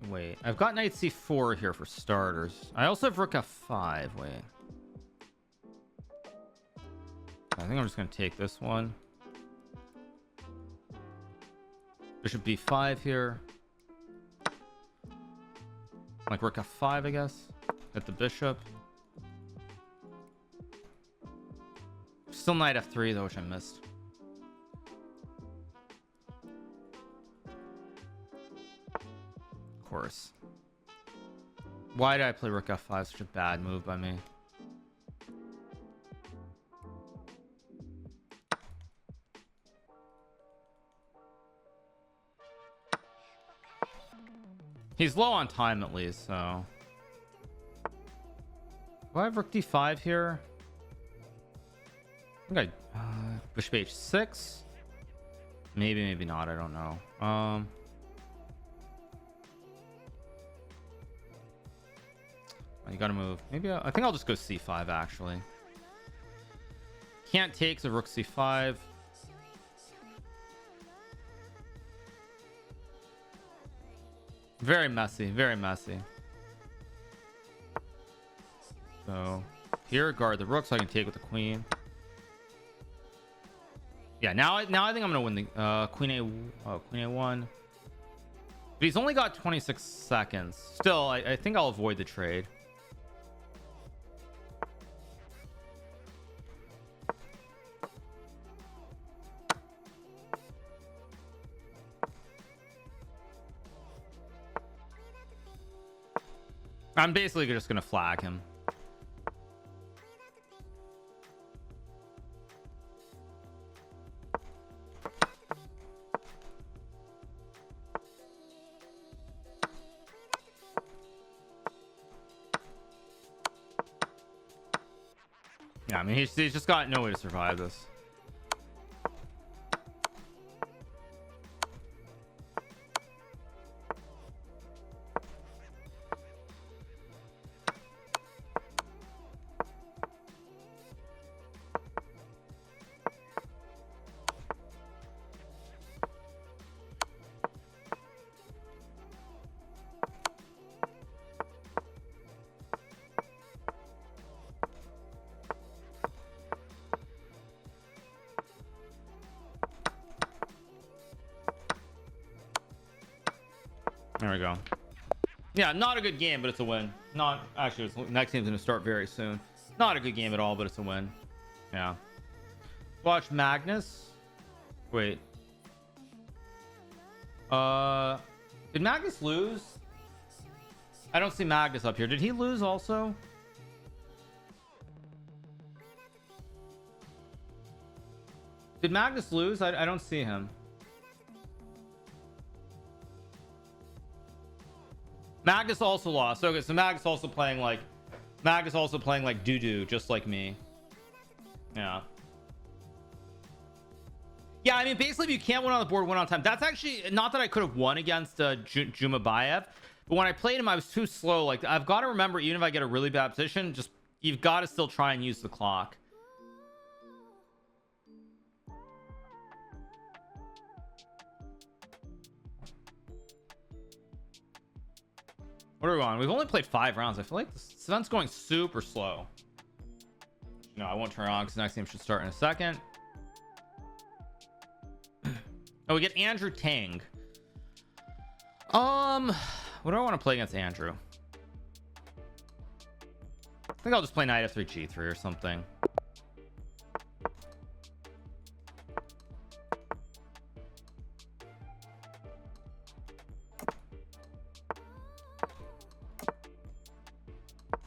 Wait, I've got knight c4 here for starters. I also have rook f5. Wait, I think I'm just gonna take this one. Bishop b5 here. Like rook f5 I guess. Hit the bishop. Still knight f3 though, which I missed. Of course. Why did I play rook f5? Such a bad move by me. He's low on time at least, so. Do I have rook d5 here? I think bishop h6. Maybe, maybe not. I don't know. You gotta move. Maybe I think I'll just go c5 actually. Can't take the rook c5. Very messy, very messy. So here, guard the rook so I can take with the queen. Yeah, now I think I'm gonna win the queen a1. But he's only got 26 seconds. Still, I think I'll avoid the trade. I'm basically just gonna flag him. Yeah, I mean, he's just got no way to survive this. There we go. Yeah, not a good game, but it's a win. Not actually, next game's gonna start very soon. Not a good game at all, but it's a win. Yeah. Watch Magnus. Wait. Did Magnus lose? I don't see Magnus up here. Did he lose also? Did Magnus lose? I don't see him. Magnus also lost. Okay, so Magnus also playing like doo-doo, just like me. Yeah. Yeah, I mean, basically, if you can't win on the board, win on time. That's actually not that I could have won against Jumabayev, but when I played him, I was too slow. Like, I've got to remember, even if I get a really bad position, just you've got to still try and use the clock. What are we on? We've only played 5 rounds. I feel like this event's going super slow. No, I won't turn it on because next game should start in a second. Oh, we get Andrew Tang. What do I want to play against Andrew? I think I'll just play knight f3 g3 or something.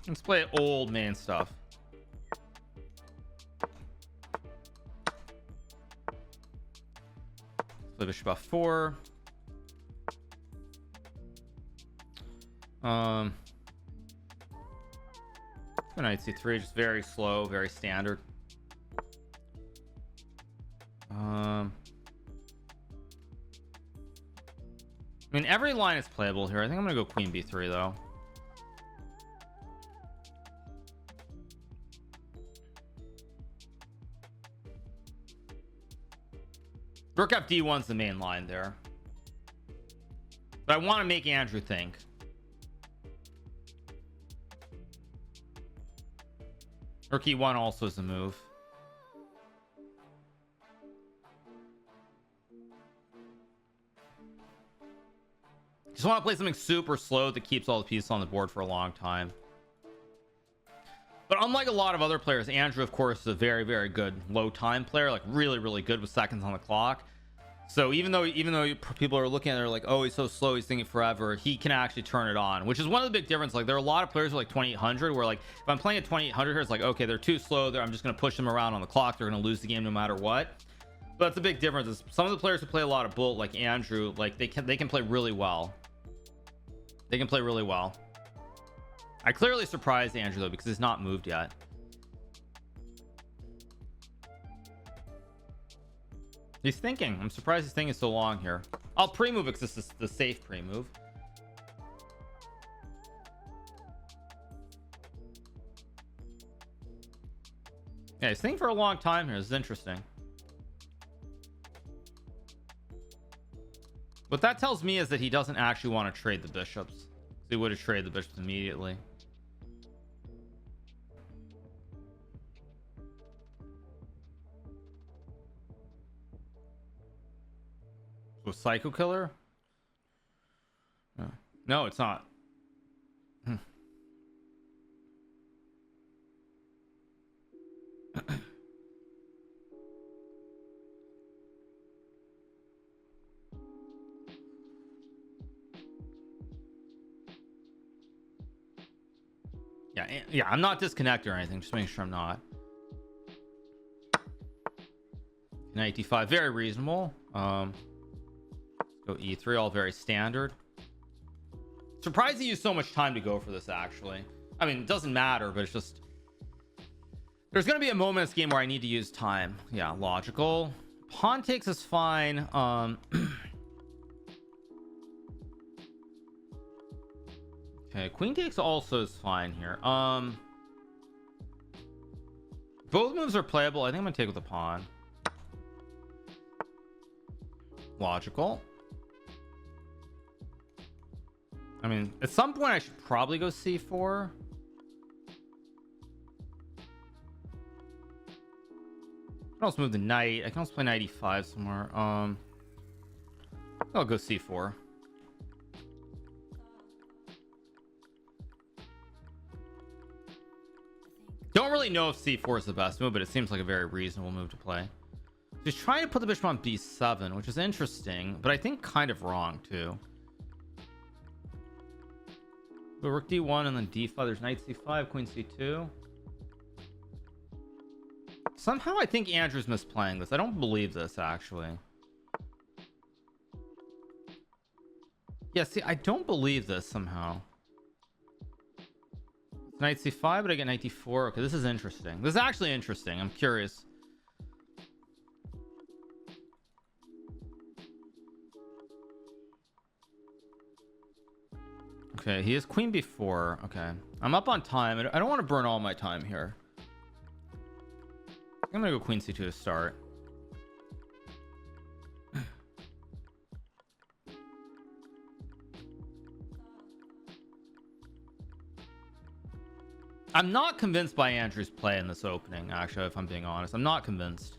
Let's play old man stuff. Play bishop f4. Knight c3, just very slow, very standard. I mean, every line is playable here. I think I'm gonna go queen b3 though. Rook f d1's the main line there, but I want to make Andrew think. Rook e1 also is a move. Just want to play something super slow that keeps all the pieces on the board for a long time. But unlike a lot of other players, Andrew, of course, is a very, very good low time player, like really, really good with seconds on the clock. So even though people are looking at it like, oh, he's so slow, he's thinking forever, he can actually turn it on, which is one of the big differences. Like, there are a lot of players with like 2800 where, like, if I'm playing at 2800 here, it's like, okay, they're too slow there, I'm just going to push them around on the clock, they're going to lose the game no matter what. But that's the big difference. Is some of the players who play a lot of bullet, like Andrew, like they can play really well. They can play really well. I clearly surprised Andrew though, because he's not moved yet. He's thinking. I'm surprised he's thinking so long here. I'll pre-move it because this is the safe pre-move. Yeah, he's thinking for a long time here. This is interesting. What that tells me is that he doesn't actually want to trade the bishops. He would have traded the bishops immediately. So Psycho Killer? No, it's not. Yeah, I'm not disconnected or anything, just making sure I'm not. Knight d5, very reasonable. Go e3, all very standard. Surprised he used so much time to go for this, actually. I mean, it doesn't matter, but it's just There's gonna be a moment in this game where I need to use time. Yeah, logical. Pawn takes is fine. Okay, queen takes also is fine here. Both moves are playable. I think I'm gonna take with the pawn. Logical. I mean, at some point I should probably go c4. I can also move the knight. I can also play knight e5 somewhere. I'll go c4. Don't really know if c4 is the best move, but it seems like a very reasonable move to play. He's trying to put the bishop on b7, which is interesting, but I think kind of wrong too. Go rook d1 and then d5. There's knight c5, queen c2. Somehow I think Andrew's misplaying this. I don't believe this actually. Yeah, see, I don't believe this somehow. Knight c5, but I get knight d4. Okay, this is interesting. This is actually interesting. I'm curious. Okay, he has queen b4. Okay, I'm up on time. I don't want to burn all my time here. I'm gonna go queen c2 to start. I'm not convinced by Andrew's play in this opening, actually, if I'm being honest. I'm not convinced.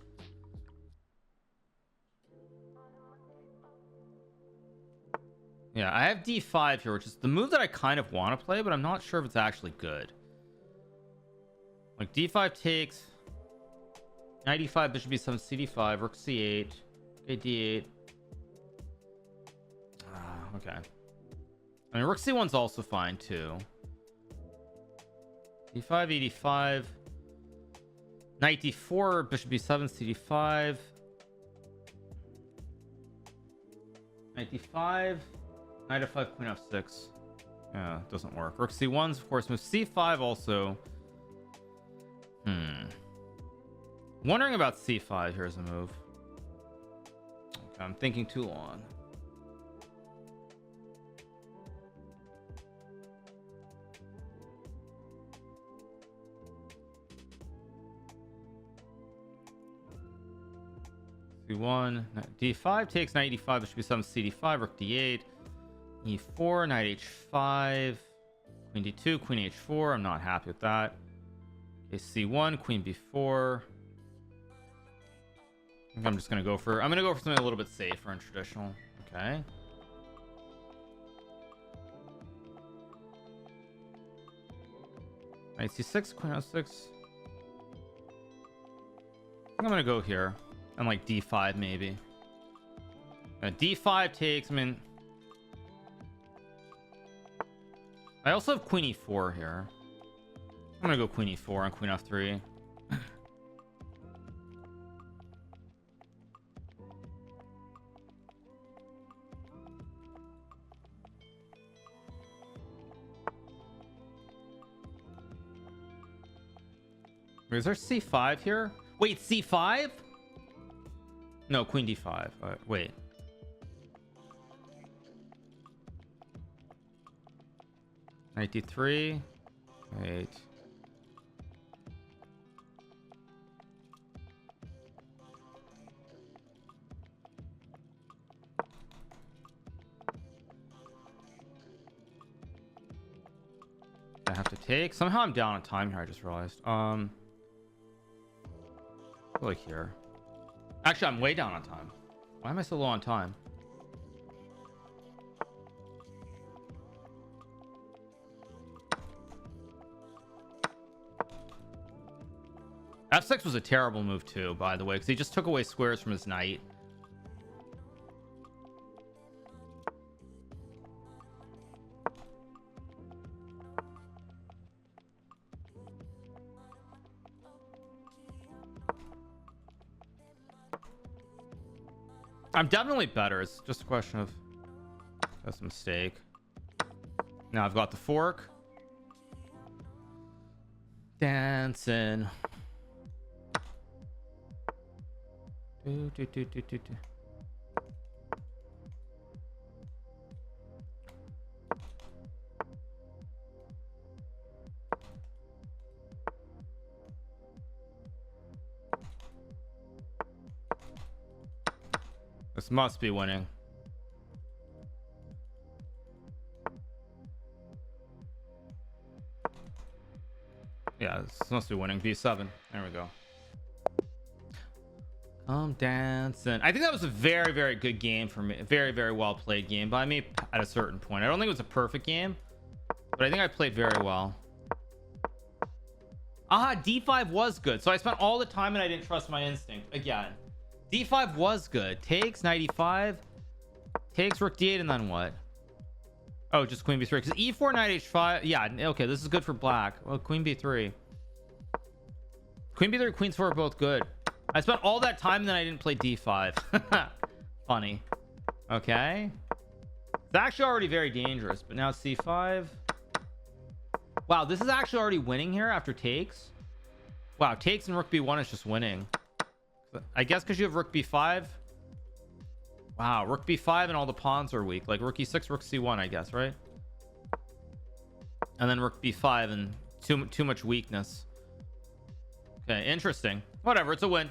Yeah, I have d5 here, which is the move that I kind of want to play, but I'm not sure if it's actually good. Like d5 takes, knight e5, bishop b7, cd5, rook c8, okay, d8. Okay. I mean, rook c1's also fine too. d5, e5, knight d4, bishop b7, cd5, knight d5, knight f5, queen f6. Yeah, it doesn't work. Rook c1's of course move. c5 also. Wondering about c5 here as a move. Okay, I'm thinking too long. c1, d5 takes, knight e5, bishop b7, cd5, rook d8, e4, knight h5, queen d2, queen h4. I'm not happy with that. Okay, c1, queen b4. I think I'm just gonna go for something a little bit safer and traditional. Okay. Knight c6, queen f6. I think I'm gonna go here and like d5 maybe. D5 takes. I mean, I also have queen e4 here. I'm gonna go queen e4 on queen f3. Is there c5 here? Wait, c5? No, queen d5. Wait. Knight d3. Wait. I have to take. Somehow I'm down on time here. I just realized. Like here. Actually, I'm way down on time. Why am I so low on time? F6 was a terrible move too, by the way, because he just took away squares from his knight. I'm definitely better. It's just a question of that's a mistake. Now I've got the fork. Dancing. Do, do, do, do, do, do. This must be winning. Yeah, this must be winning. B7. There we go. I'm dancing. I think that was a very, very good game for me. A very, very well played game by me at a certain point. I don't think it was a perfect game, but I think I played very well. D5 was good. So I spent all the time and I didn't trust my instinct again. D5 was good. Takes 95. Takes rook d8 and then what? Oh, just queen b3 because e4 knight h5. Yeah, okay, this is good for black. Well, queen b3, queen b3, queen 4 are both good. I spent all that time and then I didn't play d5. Funny. Okay, it's actually already very dangerous, but now c5. Wow, this is actually already winning here after takes. Wow, takes and rook b1 is just winning, I guess, because you have rook b5. Wow, rook b5 and all the pawns are weak, like rook e6, rook c1, I guess, right? And then rook b5 and too much weakness. Okay, interesting. Whatever, it's a win.